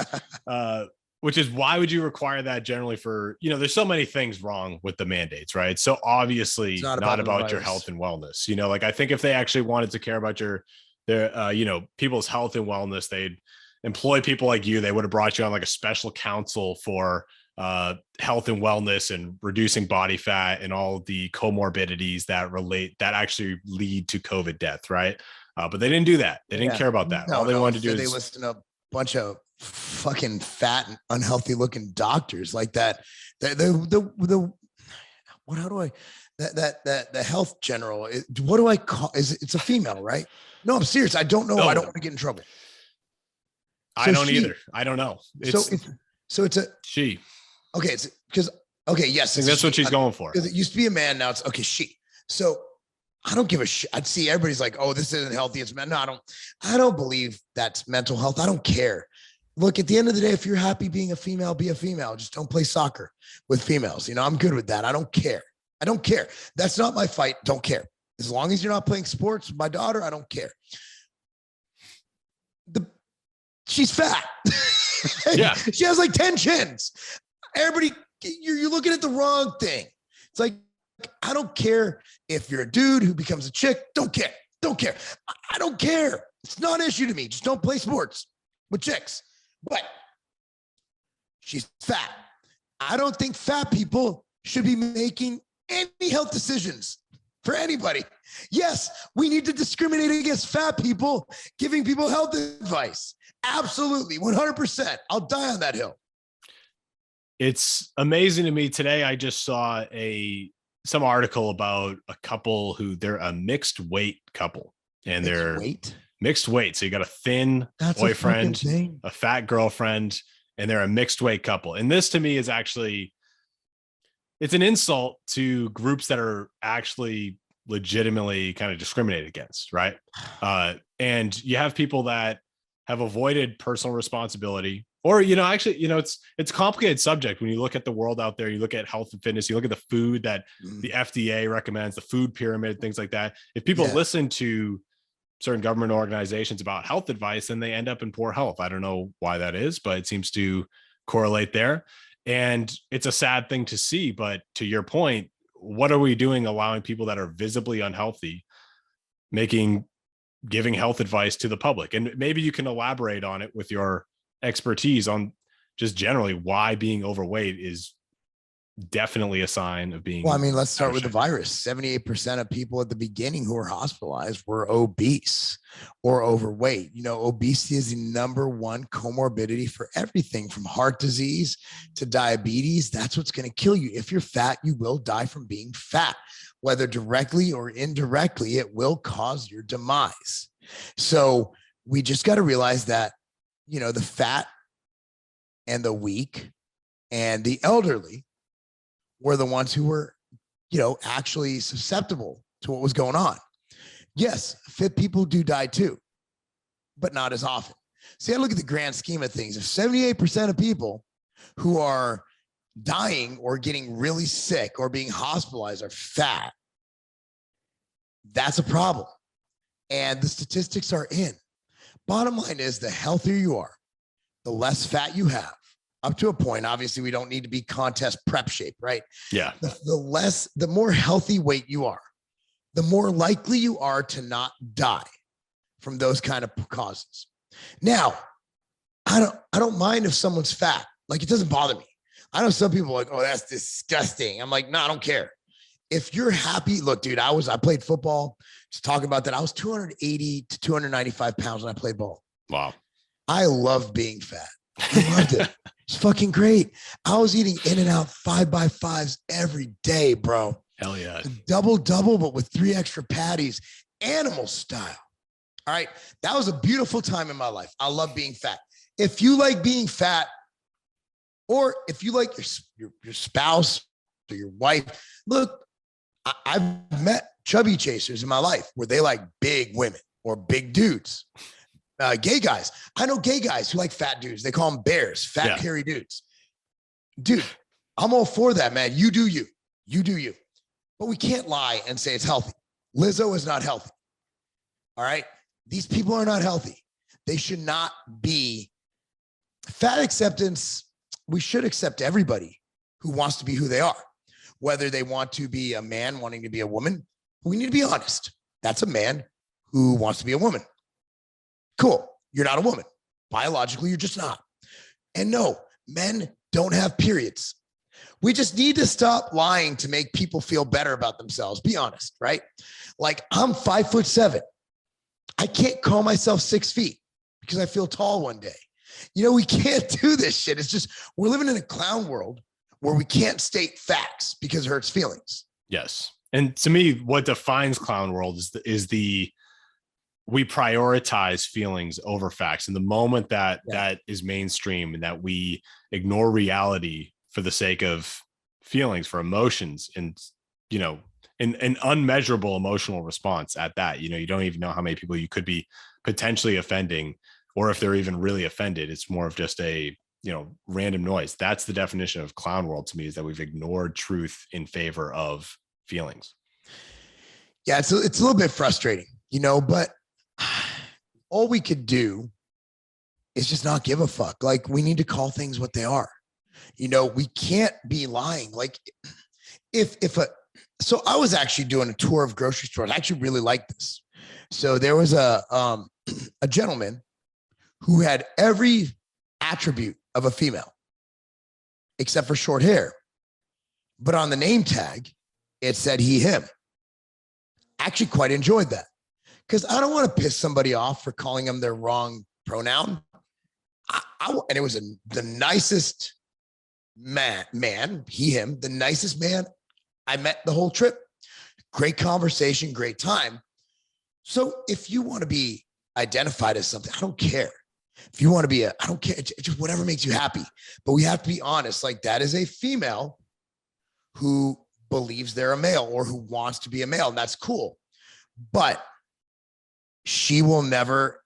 why would you require that generally for, you know, there's so many things wrong with the mandates, right? So obviously it's not about your health and wellness. You know, like, I think if they actually wanted to care about their you know, people's health and wellness, they'd employ people like you. They would have brought you on like a special counsel for health and wellness and reducing body fat and all the comorbidities that actually lead to COVID death, right? But they didn't do that. They didn't care about that. All they wanted to do is they listen to a bunch of fucking fat and unhealthy looking doctors like that. The health general, what do I call? It's a female, right? No, I'm serious. I don't know. No. I don't want to get in trouble. I don't either. I don't know. So it's a she. Okay. It's because, okay. Yes. I think that's what she's going for. Because it used to be a man. Now it's okay. She. So I don't give a shit. I'd see everybody's like, oh, this isn't healthy. It's men. No, I don't believe that's mental health. I don't care. Look, at the end of the day, if you're happy being a female, be a female. Just don't play soccer with females. You know, I'm good with that. I don't care. I don't care. That's not my fight. Don't care. As long as you're not playing sports with my daughter, I don't care. She's fat. Yeah. She has like 10 chins. Everybody, you're looking at the wrong thing. It's like, I don't care if you're a dude who becomes a chick. Don't care. Don't care. I don't care. It's not an issue to me. Just don't play sports with chicks. But she's fat. I don't think fat people should be making any health decisions for anybody. Yes, we need to discriminate against fat people, giving people health advice. Absolutely, 100%. I'll die on that hill. It's amazing to me. Today, I just saw some article about a couple who they're a mixed weight couple, and they're mixed weight. So you got a thin boyfriend, a fat girlfriend, and they're a mixed weight couple. And this to me is actually, it's an insult to groups that are actually legitimately kind of discriminated against, right? And you have people that have avoided personal responsibility, or, actually, it's a complicated subject. When you look at the world out there, you look at health and fitness, you look at the food that the FDA recommends, the food pyramid, things like that. If people listen to certain government organizations about health advice, and they end up in poor health. I don't know why that is, but it seems to correlate there. And it's a sad thing to see. But to your point, what are we doing allowing people that are visibly unhealthy giving health advice to the public? And maybe you can elaborate on it with your expertise on just generally why being overweight is definitely a sign of being. Well, I mean, let's start with the virus. 78% of people at the beginning who were hospitalized were obese or overweight. Obesity is the number one comorbidity for everything from heart disease to diabetes. That's what's going to kill you. If you're fat, you will die from being fat, whether directly or indirectly. It will cause your demise. So we just got to realize that, the fat and the weak and the elderly were the ones who were, actually susceptible to what was going on. Yes, fit people do die too, but not as often. See, I look at the grand scheme of things. If 78% of people who are dying or getting really sick or being hospitalized are fat, that's a problem. And the statistics are in. Bottom line is, the healthier you are, the less fat you have. Up to a point. Obviously, we don't need to be contest prep shape, right? Yeah. The more healthy weight you are, the more likely you are to not die from those kind of causes. Now, I don't mind if someone's fat. Like, it doesn't bother me. I know some people are like, oh, that's disgusting. I'm like, no, I don't care. If you're happy, look, dude, I played football. Just talking about that. I was 280 to 295 pounds when I played ball. Wow. I love being fat. I loved it. It's fucking great. I was eating In-N-Out 5x5s every day, bro. Hell yeah. Double, but with 3 extra patties, animal style. All right. That was a beautiful time in my life. I love being fat. If you like being fat, or if you like your spouse or your wife, look, I've met chubby chasers in my life where they like big women or big dudes. Gay guys. I know gay guys who like fat dudes. They call them bears, fat, hairy dudes. Dude, I'm all for that, man. You do you. You do you. But we can't lie and say it's healthy. Lizzo is not healthy. All right? These people are not healthy. They should not be. Fat acceptance, we should accept everybody who wants to be who they are. Whether they want to be a man wanting to be a woman, we need to be honest. That's a man who wants to be a woman. Cool. You're not a woman. Biologically, you're just not. And no, men don't have periods. We just need to stop lying to make people feel better about themselves. Be honest, right? Like, I'm 5'7". I can't call myself 6 feet because I feel tall one day. We can't do this shit. It's just, we're living in a clown world where we can't state facts because it hurts feelings. Yes. And to me, what defines clown world is we prioritize feelings over facts. And the moment that is mainstream and that we ignore reality for the sake of feelings, for emotions, and, you know, an unmeasurable emotional response at that. You know, you don't even know how many people you could be potentially offending, or if they're even really offended. It's more of just a, you know, random noise. That's the definition of clown world to me, is that we've ignored truth in favor of feelings. Yeah, it's a little bit frustrating, you know, but all we could do is just not give a fuck. Like, we need to call things what they are. You know, we can't be lying. Like, so I was actually doing a tour of grocery stores. I actually really liked this. So there was a gentleman who had every attribute of a female except for short hair. But on the name tag, it said he, him. I actually quite enjoyed that, because I don't want to piss somebody off for calling them their wrong pronoun. And it was the nicest man, he, him, the nicest man I met the whole trip. Great conversation, great time. So if you want to be identified as something, I don't care. If you want to be I don't care. It's just whatever makes you happy. But we have to be honest. Like, that is a female who believes they're a male, or who wants to be a male. And that's cool. But she will never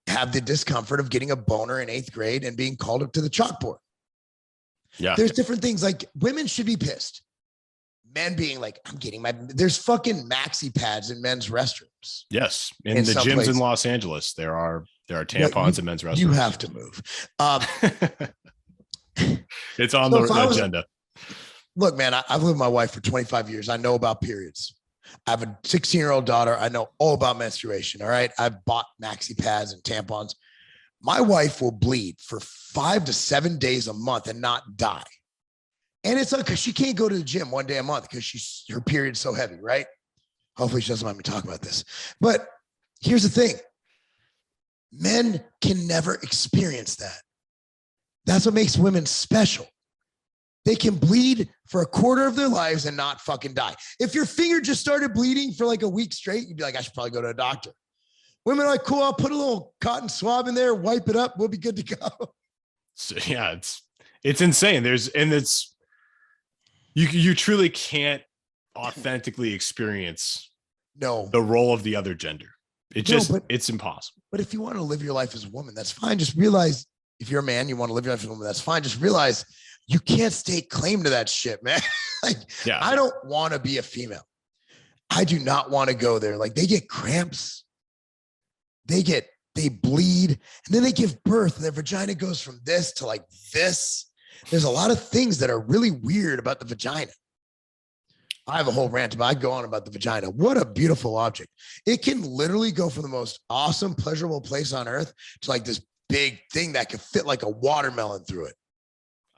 have the discomfort of getting a boner in 8th grade and being called up to the chalkboard. Yeah. There's different things. Like, women should be pissed. Men being like, I'm getting there's fucking maxi pads in men's restrooms. Yes. In the gyms in Los Angeles, there are tampons in men's restrooms. You have to move. It's on the agenda. Look, man, I've lived with my wife for 25 years. I know about periods. I have a 16-year-old daughter. I know all about menstruation. All right. I've bought maxi pads and tampons. My wife will bleed for 5 to 7 days a month and not die. And it's like, because she can't go to the gym one day a month because her period's so heavy, right? Hopefully she doesn't mind me talking about this. But here's the thing. Men can never experience that. That's what makes women special. They can bleed for a quarter of their lives and not fucking die. If your finger just started bleeding for like a week straight, you'd be like, I should probably go to a doctor. Women are like, cool, I'll put a little cotton swab in there, wipe it up, we'll be good to go. So, yeah, it's insane. You truly can't authentically experience the role of the other gender. It's impossible. But if you want to live your life as a woman, that's fine. Just realize, if you're a man, you want to live your life as a woman, that's fine. Just realize you can't stake claim to that shit, man. Like, yeah. I don't want to be a female. I do not want to go there. Like, they get cramps. They bleed, and then they give birth, and their vagina goes from this to like this. There's a lot of things that are really weird about the vagina. I have a whole rant about, I go on about the vagina. What a beautiful object. It can literally go from the most awesome, pleasurable place on earth to like this big thing that could fit like a watermelon through it.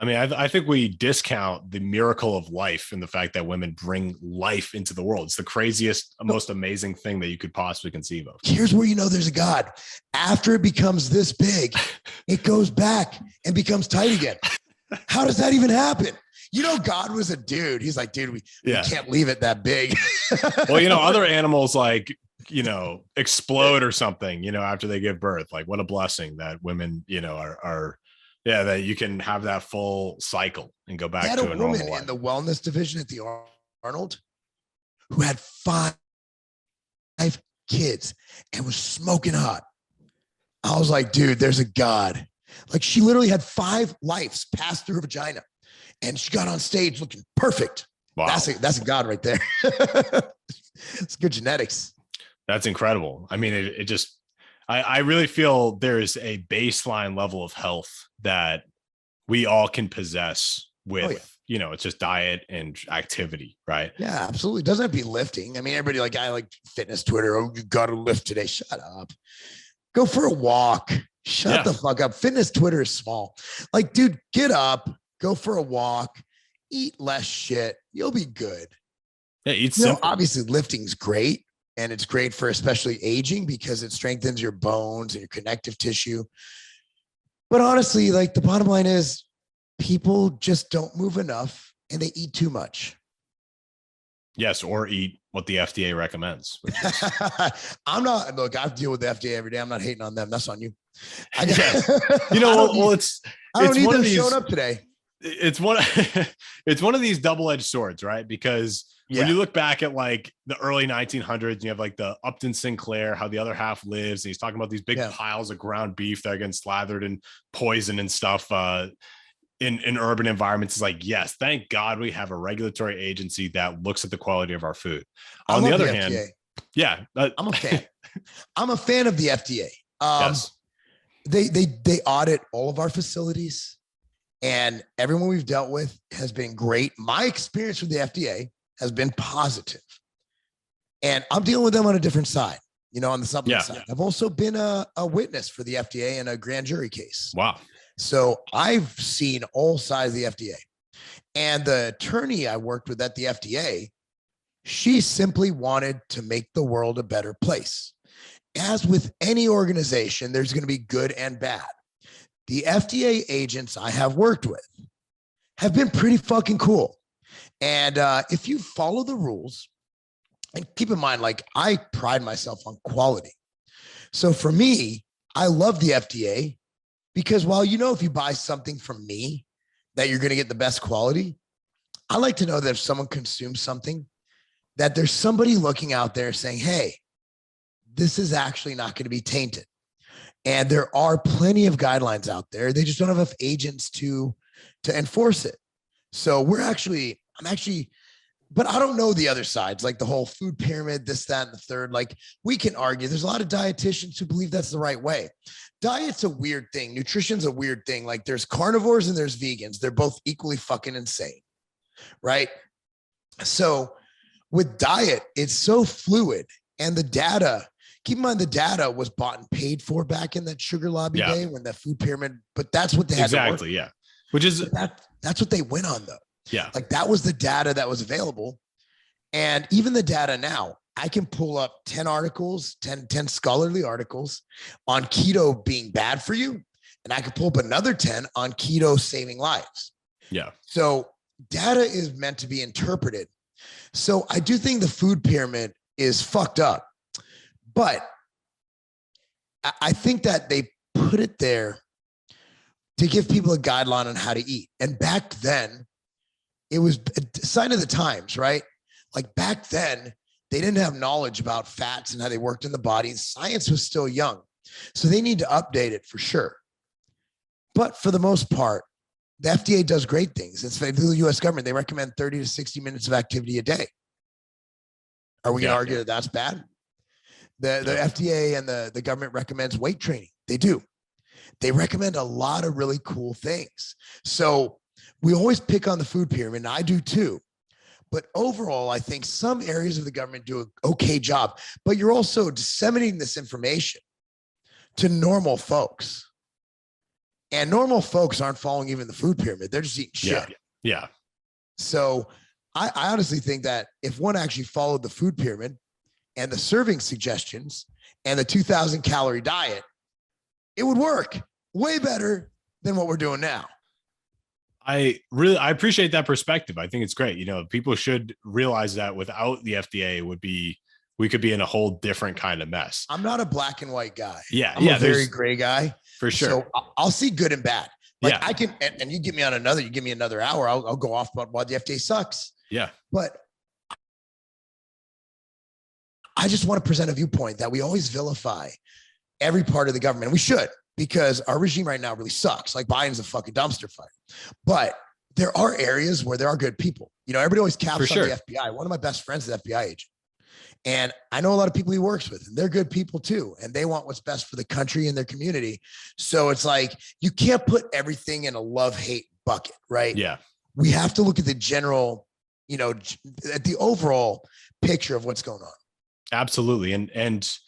I mean, I think we discount the miracle of life and the fact that women bring life into the world. It's the craziest, most amazing thing that you could possibly conceive of. Here's where you know there's a God. After it becomes this big, it goes back and becomes tight again. How does that even happen? You know, God was a dude. He's like, dude, we can't leave it that big. Well, you know, other animals like, you know, explode or something, you know, after they give birth. Like, what a blessing that women, you know, are that you can have that full cycle and go back to a normal life. In the wellness division at the Arnold who had 5 kids and was smoking hot. I was like, dude, there's a God. Like, she literally had 5 lives pass through her vagina, and she got on stage looking perfect. Wow. That's a God right there. It's good genetics. That's incredible. I mean, it just, I really feel there is a baseline level of health that we all can possess with, you know, it's just diet and activity, right? Yeah, absolutely. It doesn't have to be lifting. I mean, everybody like, I like fitness Twitter. Oh, you got to lift today. Shut up. Go for a walk. Shut the fuck up. Fitness Twitter is small. Like, dude, get up, go for a walk, eat less shit. You'll be good. Yeah, eat simple. Obviously, lifting's great. And it's great for especially aging because it strengthens your bones and your connective tissue. But honestly, like, the bottom line is people just don't move enough and they eat too much. Yes, or eat what the FDA recommends. I'm not, look, I deal with the FDA every day. I'm not hating on them. That's on you. You know, I don't need them showing up today. it's one it's one of these double-edged swords, right? Because when you look back at like the early 1900s, you have like the Upton Sinclair, how the other half lives, and he's talking about these big piles of ground beef that are getting slathered in poison and stuff in urban environments. It's like, yes, thank God we have a regulatory agency that looks at the quality of our food. On the other hand, I'm a fan. I'm a fan of the FDA. Yes. They audit all of our facilities, and everyone we've dealt with has been great. My experience with the FDA has been positive, and I'm dealing with them on a different side, on the supplement side. I've also been a witness for the FDA in a grand jury case. Wow. So I've seen all sides of the FDA, and the attorney I worked with at the FDA, she simply wanted to make the world a better place. As with any organization, there's going to be good and bad. The FDA agents I have worked with have been pretty fucking cool. And if you follow the rules, and keep in mind, like, I pride myself on quality. So for me, I love the FDA because while if you buy something from me that you're going to get the best quality, I like to know that if someone consumes something, that there's somebody looking out there saying, hey, this is actually not going to be tainted. And there are plenty of guidelines out there. They just don't have enough agents to enforce it. So I'm actually, but I don't know the other sides, like the whole food pyramid, this, that, and the third. Like, we can argue. There's a lot of dietitians who believe that's the right way. Diet's a weird thing. Nutrition's a weird thing. Like, there's carnivores and there's vegans. They're both equally fucking insane, right? So with diet, it's so fluid, and the data, keep in mind, the data was bought and paid for back in that sugar lobby day when the food pyramid, but that's what they had to work. Yeah. Which is, that's what they went on though. Yeah. Like, that was the data that was available. And even the data now, I can pull up 10 articles, 10 scholarly articles on keto being bad for you. And I could pull up another 10 on keto saving lives. Yeah. So data is meant to be interpreted. So I do think the food pyramid is fucked up, but I think that they put it there to give people a guideline on how to eat. And back then, it was a sign of the times, right? Like, back then, they didn't have knowledge about fats and how they worked in the body. Science was still young. So they need to update it for sure. But for the most part, the FDA does great things. It's the U.S. government. They recommend 30 to 60 minutes of activity a day. Are we going to argue that that's bad? The FDA and the government recommends weight training. They do. They recommend a lot of really cool things. So we always pick on the food pyramid, and I do too. But overall, I think some areas of the government do an okay job, but you're also disseminating this information to normal folks. And normal folks aren't following even the food pyramid. They're just eating shit. Yeah. So I honestly think that if one actually followed the food pyramid and the serving suggestions and the 2,000 calorie diet, it would work way better than what we're doing now. I appreciate that perspective. I think it's great. People should realize that without the FDA we could be in a whole different kind of mess. I'm not a black and white guy. I'm a very gray guy. For sure. So I'll see good and bad. Like, I can, and you give me another hour, I'll go off about why the FDA sucks. Yeah. But I just want to present a viewpoint that we always vilify every part of the government. We should, because our regime right now really sucks. Like, Biden's a fucking dumpster fire. But there are areas where there are good people. Everybody always caps on the FBI. One of my best friends is an FBI agent. And I know a lot of people he works with, and they're good people too. And they want what's best for the country and their community. So it's like, you can't put everything in a love-hate bucket, right? Yeah. We have to look at the general, at the overall picture of what's going on. Absolutely. And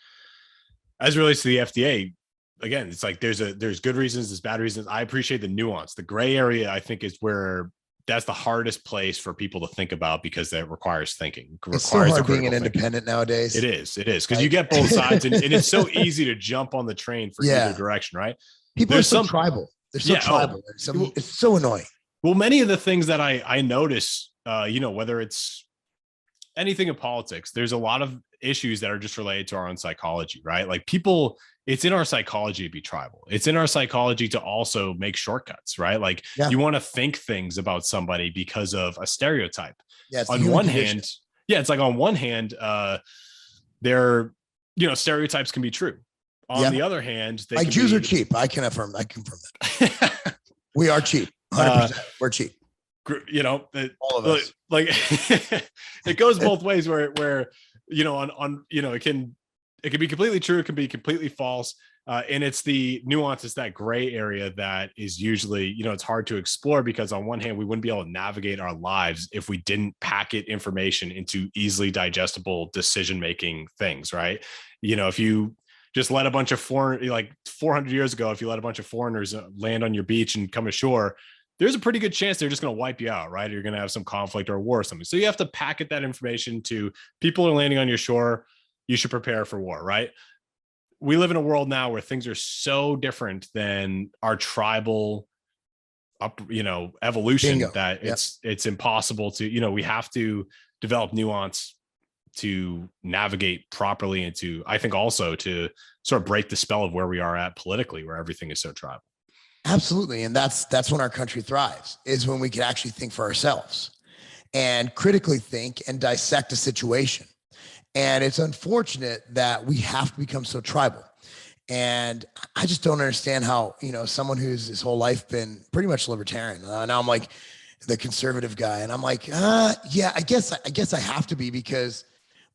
as it relates to the FDA, again, it's like, there's good reasons, there's bad reasons. I appreciate the nuance. The gray area, I think, is where that's the hardest place for people to think about, because that requires thinking. It's so hard being an independent nowadays. It is. Because you get both sides, and it's so easy to jump on the train for either direction, right? People are so tribal. They're so tribal. It's so annoying. Well, many of the things that I notice, whether it's anything in politics, there's a lot of issues that are just related to our own psychology, right? Like, people it's in our psychology to be tribal. It's in our psychology to also make shortcuts, right? Like Yeah. you want to think things about somebody because of a stereotype. Yeah. It's On one hand, yeah, it's like on one hand, they're, stereotypes can be true. On the other hand, they like Jews are cheap. I can confirm that. We are cheap. 100%. We're cheap. All of us. Like it goes both ways where it can be completely true. It can be completely false. And it's the nuance, it's that gray area that is usually, it's hard to explore, because on one hand, we wouldn't be able to navigate our lives if we didn't packet information into easily digestible decision-making things, right? If you just let a bunch of 400 years ago, if you let a bunch of foreigners land on your beach and come ashore, there's a pretty good chance they're just going to wipe you out, right? Or you're going to have some conflict or war or something. So you have to packet that information to people are landing on your shore. You should prepare for war, right? We live in a world now where things are so different than our tribal evolution. Bingo. That it's impossible to, we have to develop nuance to navigate properly, and to, I think, also to sort of break the spell of where we are at politically, where everything is so tribal. Absolutely. And that's when our country thrives, is when we can actually think for ourselves and critically think and dissect a situation. And it's unfortunate that we have to become so tribal. And I just don't understand how, someone who's his whole life been pretty much libertarian. Now I'm like the conservative guy. And I'm like, yeah, I guess I have to be, because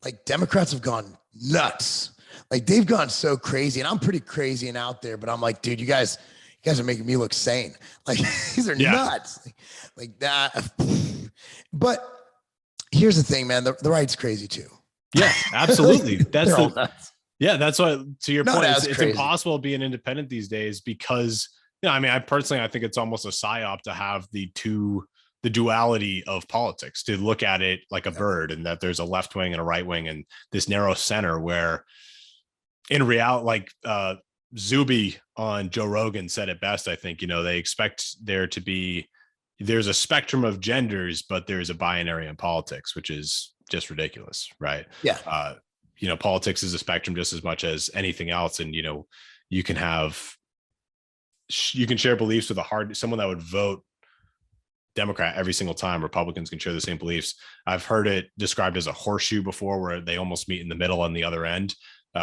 like Democrats have gone nuts. Like they've gone so crazy, and I'm pretty crazy and out there, but I'm like, dude, you guys are making me look sane. Like these are nuts. Like that. But here's the thing, man, the right's crazy too. Yeah, absolutely. That's that's what, to your point, it's impossible to be an independent these days, because, I personally, I think it's almost a psyop to have the duality of politics, to look at it like a bird, and that there's a left wing and a right wing and this narrow center, where in reality, like Zuby on Joe Rogan said it best, I think, they expect there's a spectrum of genders, but there's a binary in politics, which is just ridiculous, right? Yeah. Politics is a spectrum just as much as anything else. And, you can share beliefs with someone that would vote Democrat every single time. Republicans can share the same beliefs. I've heard it described as a horseshoe before, where they almost meet in the middle on the other end,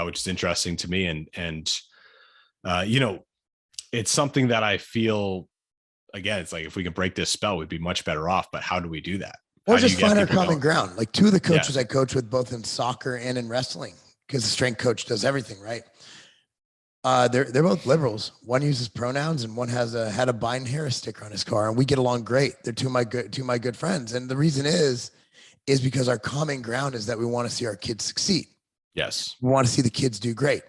which is interesting to me. And it's something that I feel, again, it's like, if we could break this spell, we'd be much better off. But how do we do that? Or just find our common ground. Like two of the coaches I coach with, both in soccer and in wrestling, because the strength coach does everything, right? They're both liberals. One uses pronouns, and one had a Biden Harris sticker on his car, and we get along great. They're two of my good friends. And the reason is because our common ground is that we want to see our kids succeed. Yes. We want to see the kids do great.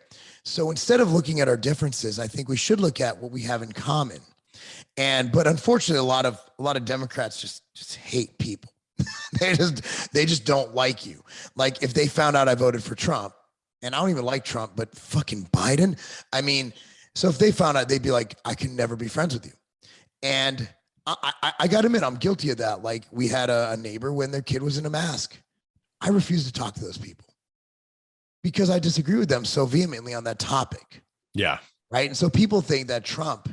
So instead of looking at our differences, I think we should look at what we have in common. But unfortunately, a lot of Democrats just hate people. they just don't like you. Like if they found out I voted for Trump, and I don't even like Trump, but fucking Biden. So if they found out, they'd be like, I can never be friends with you. And I got to admit, I'm guilty of that. Like we had a neighbor when their kid was in a mask. I refused to talk to those people because I disagree with them so vehemently on that topic. Yeah. Right. And so people think that Trump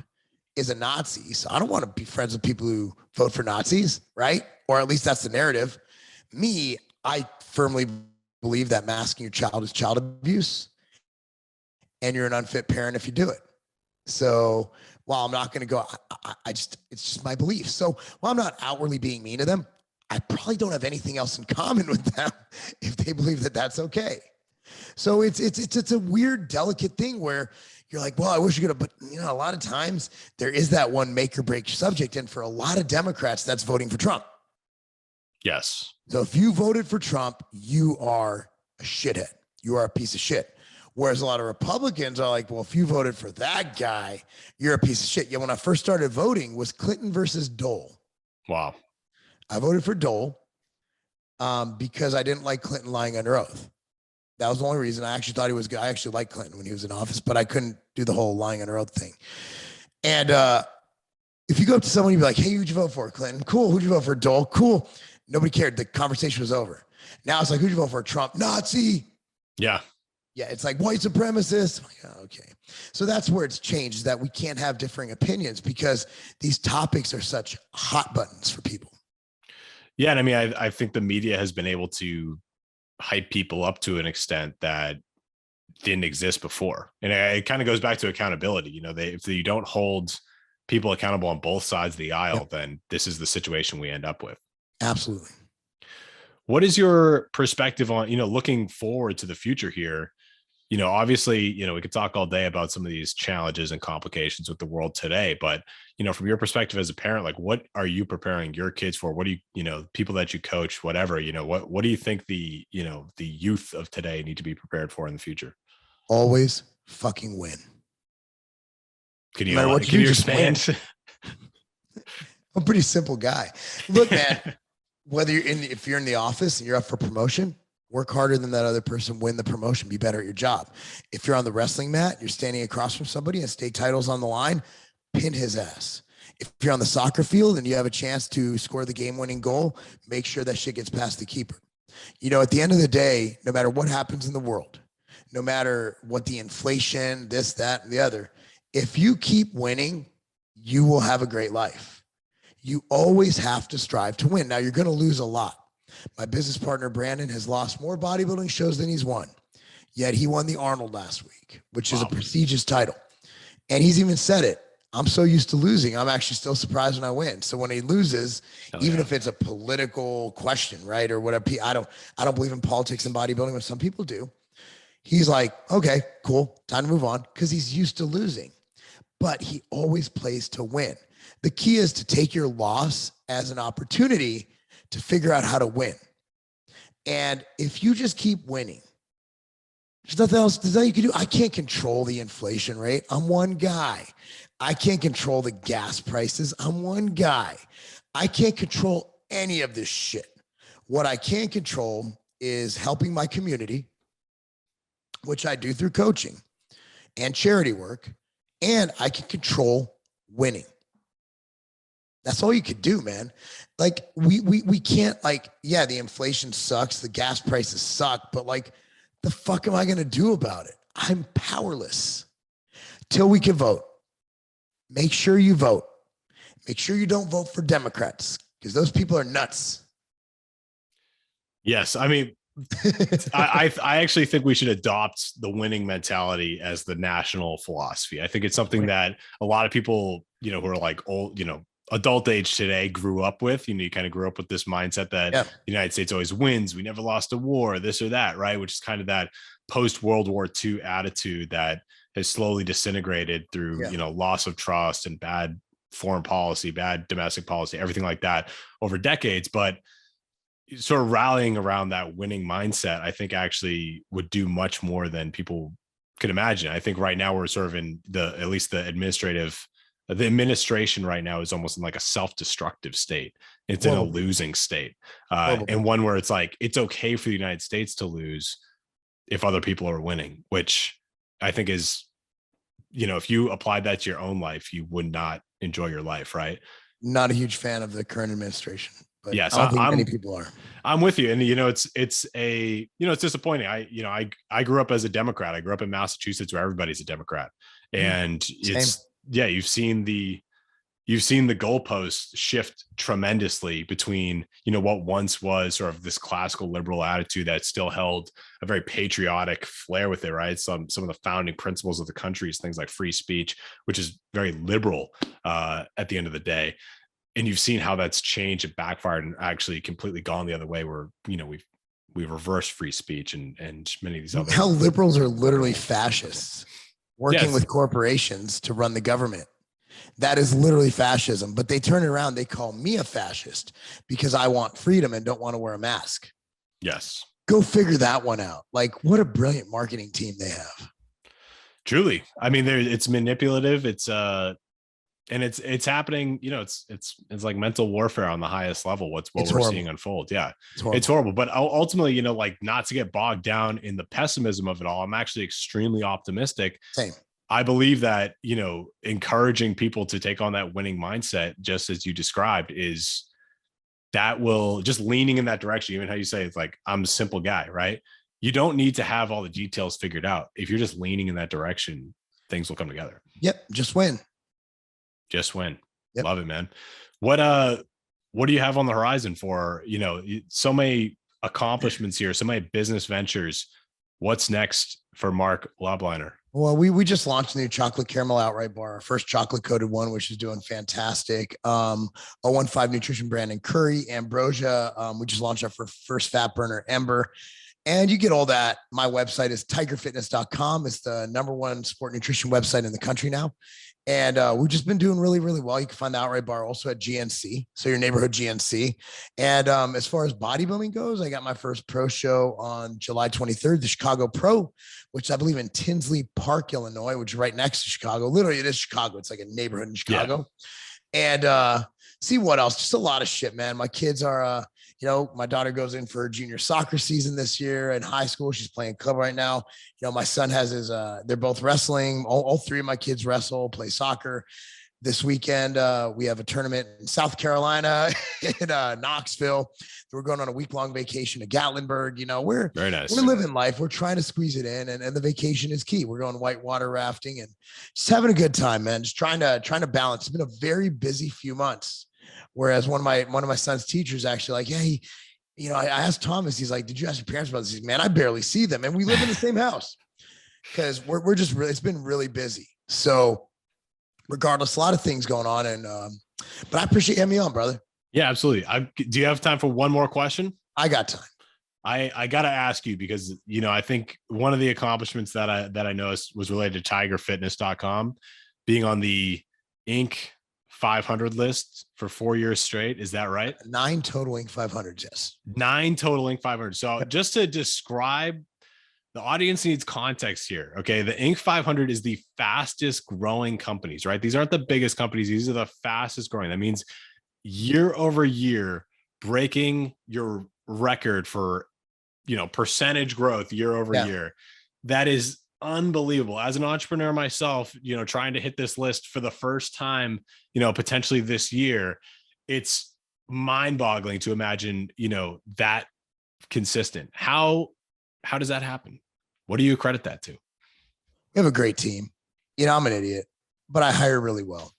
is a Nazi. So I don't want to be friends with people who vote for Nazis, right? Or at least that's the narrative. Me, I firmly believe that masking your child is child abuse, and you're an unfit parent if you do it. So while I'm not going to go, it's just my belief. So while I'm not outwardly being mean to them, I probably don't have anything else in common with them if they believe that that's okay. So it's a weird, delicate thing where you're like, well, I wish you could have, but a lot of times there is that one make or break subject. And for a lot of Democrats, that's voting for Trump. Yes. So if you voted for Trump, you are a shithead. You are a piece of shit. Whereas a lot of Republicans are like, well, if you voted for that guy, you're a piece of shit. Yeah, when I first started voting was Clinton versus Dole. Wow. I voted for Dole because I didn't like Clinton lying under oath. That was the only reason. I actually thought he was good. I actually liked Clinton when he was in office, but I couldn't do the whole lying under oath thing. And if you go up to someone, you'd be like, hey, who'd you vote for? Clinton. Cool. Who'd you vote for? Dole. Cool. Nobody cared. The conversation was over. Now it's like, who'd you vote for? Trump. Nazi. Yeah. Yeah, it's like white supremacist. I'm like, oh, okay. So that's where it's changed, is that we can't have differing opinions because these topics are such hot buttons for people. Yeah. And I mean, I think the media has been able to hype people up to an extent that didn't exist before. And it kind of goes back to accountability. You know, if you don't hold people accountable on both sides of the aisle, Yep. then this is the situation we end up with. Absolutely. What is your perspective on, looking forward to the future here? Obviously, we could talk all day about some of these challenges and complications with the world today, but, from your perspective as a parent, like what are you preparing your kids for? What do people that you coach, whatever, what do you think the youth of today need to be prepared for in the future? Always fucking win. Can No you, matter what can you you do, just win. expand? I'm a pretty simple guy. Look, man, whether if you're in the office and you're up for promotion, work harder than that other person, win the promotion, be better at your job. If you're on the wrestling mat, you're standing across from somebody and state titles on the line, pin his ass. If you're on the soccer field and you have a chance to score the game-winning goal, make sure that shit gets past the keeper. At the end of the day, no matter what happens in the world, no matter what the inflation, this, that, and the other, if you keep winning, you will have a great life. You always have to strive to win. Now, you're going to lose a lot. My business partner, Brandon, has lost more bodybuilding shows than he's won. Yet he won the Arnold last week, which is a prestigious title. And he's even said it. I'm so used to losing. I'm actually still surprised when I win. So when he loses, even if it's a political question, right? Or whatever, I don't believe in politics and bodybuilding, but some people do. He's like, okay, cool. Time to move on, because he's used to losing. But he always plays to win. The key is to take your loss as an opportunity to figure out how to win. And if you just keep winning, there's nothing else that you can do. I can't control the inflation rate. I'm one guy. I can't control the gas prices. I'm one guy. I can't control any of this shit. What I can control is helping my community, which I do through coaching and charity work, and I can control winning. That's all you could do, man. Like we can't, like, yeah, the inflation sucks, the gas prices suck, but like, the fuck am I going to do about it? I'm powerless till we can vote. Make sure you vote. Make sure you don't vote for Democrats, because those people are nuts. Yes. I mean, I actually think we should adopt the winning mentality as the national philosophy. I think it's something that a lot of people, who are like old, adult age today grew up with. You kind of grew up with this mindset that the United States always wins. We never lost a war, this or that, right? Which is kind of that post World War II attitude that has slowly disintegrated through, loss of trust and bad foreign policy, bad domestic policy, everything like that over decades. But sort of rallying around that winning mindset, I think actually would do much more than people could imagine. I think right now we're sort of in at least the administration right now is almost in like a self-destructive state. It's in a losing state. And one where it's like, it's okay for the United States to lose if other people are winning, which I think is, if you applied that to your own life, you would not enjoy your life. Right. Not a huge fan of the current administration. But yes, I don't think many people are. I'm with you. And, it's disappointing. I grew up as a Democrat. I grew up in Massachusetts where everybody's a Democrat. And you've seen the goalposts shift tremendously between, what once was sort of this classical liberal attitude that still held a very patriotic flair with it, right? Some of the founding principles of the country is things like free speech, which is very liberal at the end of the day. And you've seen how that's changed and backfired and actually completely gone the other way where, we've reversed free speech and many of these other. How liberals are literally fascists working with corporations to run the government. That is literally fascism, but they turn it around. They call me a fascist because I want freedom and don't want to wear a mask. Yes. Go figure that one out. Like, what a brilliant marketing team they have. Truly. I mean, it's manipulative. It's and it's happening, it's like mental warfare on the highest level. What we're seeing unfold. Yeah. It's horrible. But ultimately, like, not to get bogged down in the pessimism of it all, I'm actually extremely optimistic. Same. I believe that, encouraging people to take on that winning mindset, just as you described, that will just leaning in that direction. Even how you say it's like, I'm a simple guy, right? you don't need to have all the details figured out. If you're just leaning in that direction, things will come together. Yep. Just win. Just win. Yep. Love it, man. What do you have on the horizon for, so many accomplishments here, so many business ventures? What's next for Marc Lobliner? Well, we just launched a new chocolate caramel outright bar, our first chocolate coated one, which is doing fantastic. 015 nutrition brand in Curry, Ambrosia. We just launched our first fat burner, Ember. And you get all that. My website is tigerfitness.com. It's the #1 sport nutrition website in the country now. And we've just been doing really, really well. You can find the outright bar also at GNC, so your neighborhood GNC. And as far as bodybuilding goes, I got my first pro show on July 23rd, the Chicago Pro, which I believe in Tinsley Park, Illinois, which is right next to Chicago. Literally, it is Chicago. It's like a neighborhood in Chicago. Yeah. And see what else? Just a lot of shit, man. My kids are, my daughter goes in for her junior soccer season this year in high school. She's playing club right now. My son has his, they're both wrestling. All three of my kids wrestle, play soccer. This weekend, we have a tournament in South Carolina, in Knoxville. We're going on a week-long vacation to Gatlinburg. We're very nice. We're living life. We're trying to squeeze it in, and the vacation is key. We're going whitewater rafting and just having a good time, man. Just trying to balance. It's been a very busy few months. Whereas one of my son's teachers actually like, hey, I asked Thomas, he's like, did you ask your parents about this? He's like, man, I barely see them. And we live in the same house because we're just really, it's been really busy. So regardless, a lot of things going on. And, but I appreciate you having me on, brother. Yeah, absolutely. Do you have time for one more question? I got time. I got to ask you because, I think one of the accomplishments that I noticed was related to tigerfitness.com being on the Inc. 500 list for 4 years straight. Is that right? 9 total Inc. 500s. Yes. 9 total Inc. 500. So just to describe, the audience needs context here. Okay. The Inc. 500 is the fastest growing companies, right? These aren't the biggest companies. These are the fastest growing. That means year over year, breaking your record for, percentage growth year over year. That is unbelievable. As an entrepreneur myself, trying to hit this list for the first time, potentially this year, it's mind-boggling to imagine, that consistent. How does that happen? What do you credit that to? We have a great team. I'm an idiot, but I hire really well.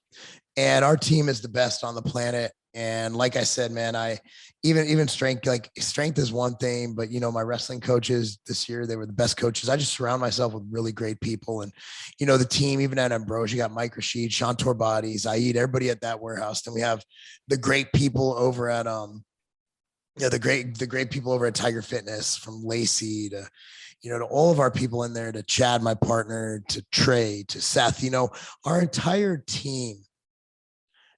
And our team is the best on the planet. And like I said, man, I even strength is one thing, but my wrestling coaches this year, they were the best coaches. I just surround myself with really great people. And, the team, even at Ambrosia, you got Mike Rashid, Sean Torbati, Zaid, everybody at that warehouse. Then we have the great people over at, the great people over at Tiger Fitness, from Lacey to, to all of our people in there, to Chad, my partner, to Trey, to Seth, our entire team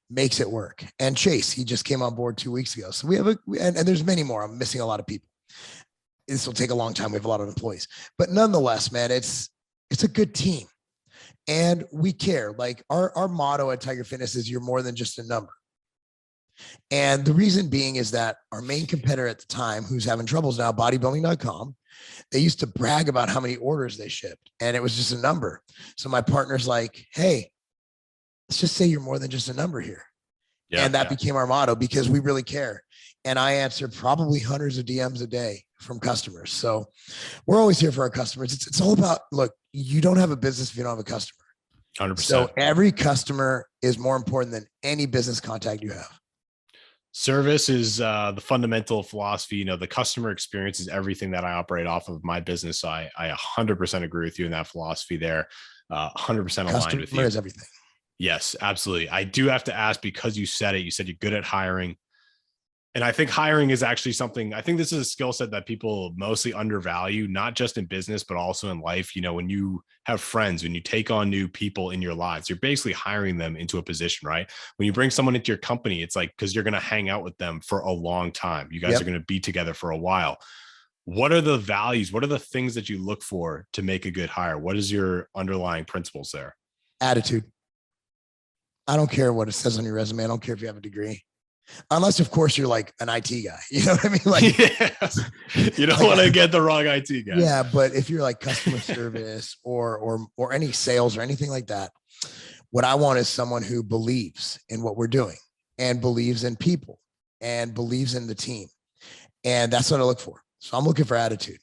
makes it work. And Chase, he just came on board 2 weeks ago. So we have and there's many more. I'm missing a lot of people. This will take a long time. We have a lot of employees, but nonetheless, man, it's a good team and we care. Like our motto at Tiger Fitness is you're more than just a number. And the reason being is that our main competitor at the time, who's having troubles now, bodybuilding.com, they used to brag about how many orders they shipped and it was just a number. So my partner's like, hey, let's just say you're more than just a number here. Yeah, and that became our motto because we really care. And I answer probably hundreds of DMs a day from customers. So we're always here for our customers. It's all about, look, you don't have a business if you don't have a customer. 100%. So every customer is more important than any business contact you have. Service is the fundamental philosophy. The customer experience is everything that I operate off of my business. So I 100% agree with you in that philosophy there. 100% aligned with you. Is everything. Yes, absolutely. I do have to ask, because you said you're good at hiring. And I think hiring is actually something, I think this is a skill set that people mostly undervalue, not just in business, but also in life. When you have friends, when you take on new people in your lives, you're basically hiring them into a position, right? When you bring someone into your company, it's like, because you're going to hang out with them for a long time. You guys are going to be together for a while. What are the values? What are the things that you look for to make a good hire? What is your underlying principles there? Attitude. I don't care what it says on your resume. I don't care if you have a degree. Unless, of course, you're like an IT guy. You know what I mean? Like, yes. You don't want to get the wrong IT guy. Yeah, but if you're like customer service or any sales or anything like that, what I want is someone who believes in what we're doing and believes in people and believes in the team. And that's what I look for. So I'm looking for attitude.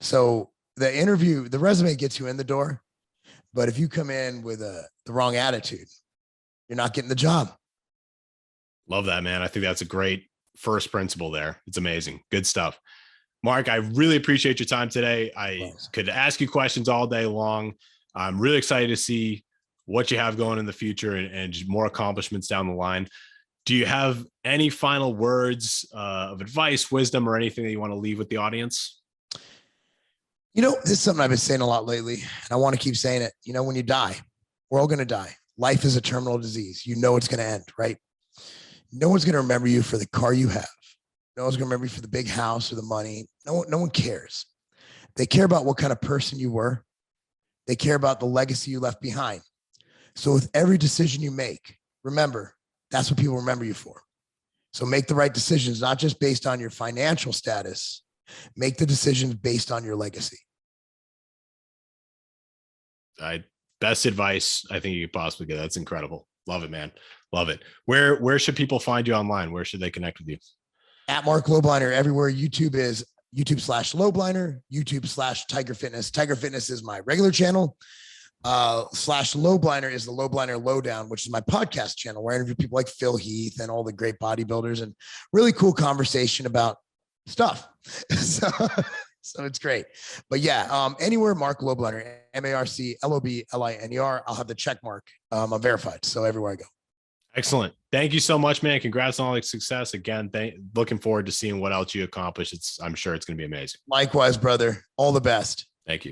So the resume gets you in the door, but if you come in with the wrong attitude, you're not getting the job. Love that, man. I think that's a great first principle there. It's amazing. Good stuff. Marc, I really appreciate your time today. I could ask you questions all day long. I'm really excited to see what you have going in the future and just more accomplishments down the line. Do you have any final words of advice, wisdom, or anything that you want to leave with the audience? This is something I've been saying a lot lately, and I want to keep saying it. When you die, we're all going to die. Life is a terminal disease. It's going to end, right? No one's going to remember you for the car you have. No one's going to remember you for the big house or the money. No one cares. They care about what kind of person you were. They care about the legacy you left behind. So with every decision you make, remember, that's what people remember you for. So make the right decisions, not just based on your financial status. Make the decisions based on your legacy. Best advice I think you could possibly get. That's incredible. Love it, man. Love it. Where should people find you online? Where should they connect with you? At Marc Lobliner, everywhere. YouTube is YouTube/Lobliner, YouTube/Tiger Fitness. Tiger Fitness is my regular channel. /Lobliner is the Lobliner Lowdown, which is my podcast channel where I interview people like Phil Heath and all the great bodybuilders and really cool conversation about stuff. So it's great. But yeah, anywhere Marc Lobliner, MarcLobliner. I'll have the check mark. I'm verified. So everywhere I go. Excellent. Thank you so much, man. Congrats on all the success. Again, looking forward to seeing what else you accomplish. I'm sure it's going to be amazing. Likewise, brother. All the best. Thank you.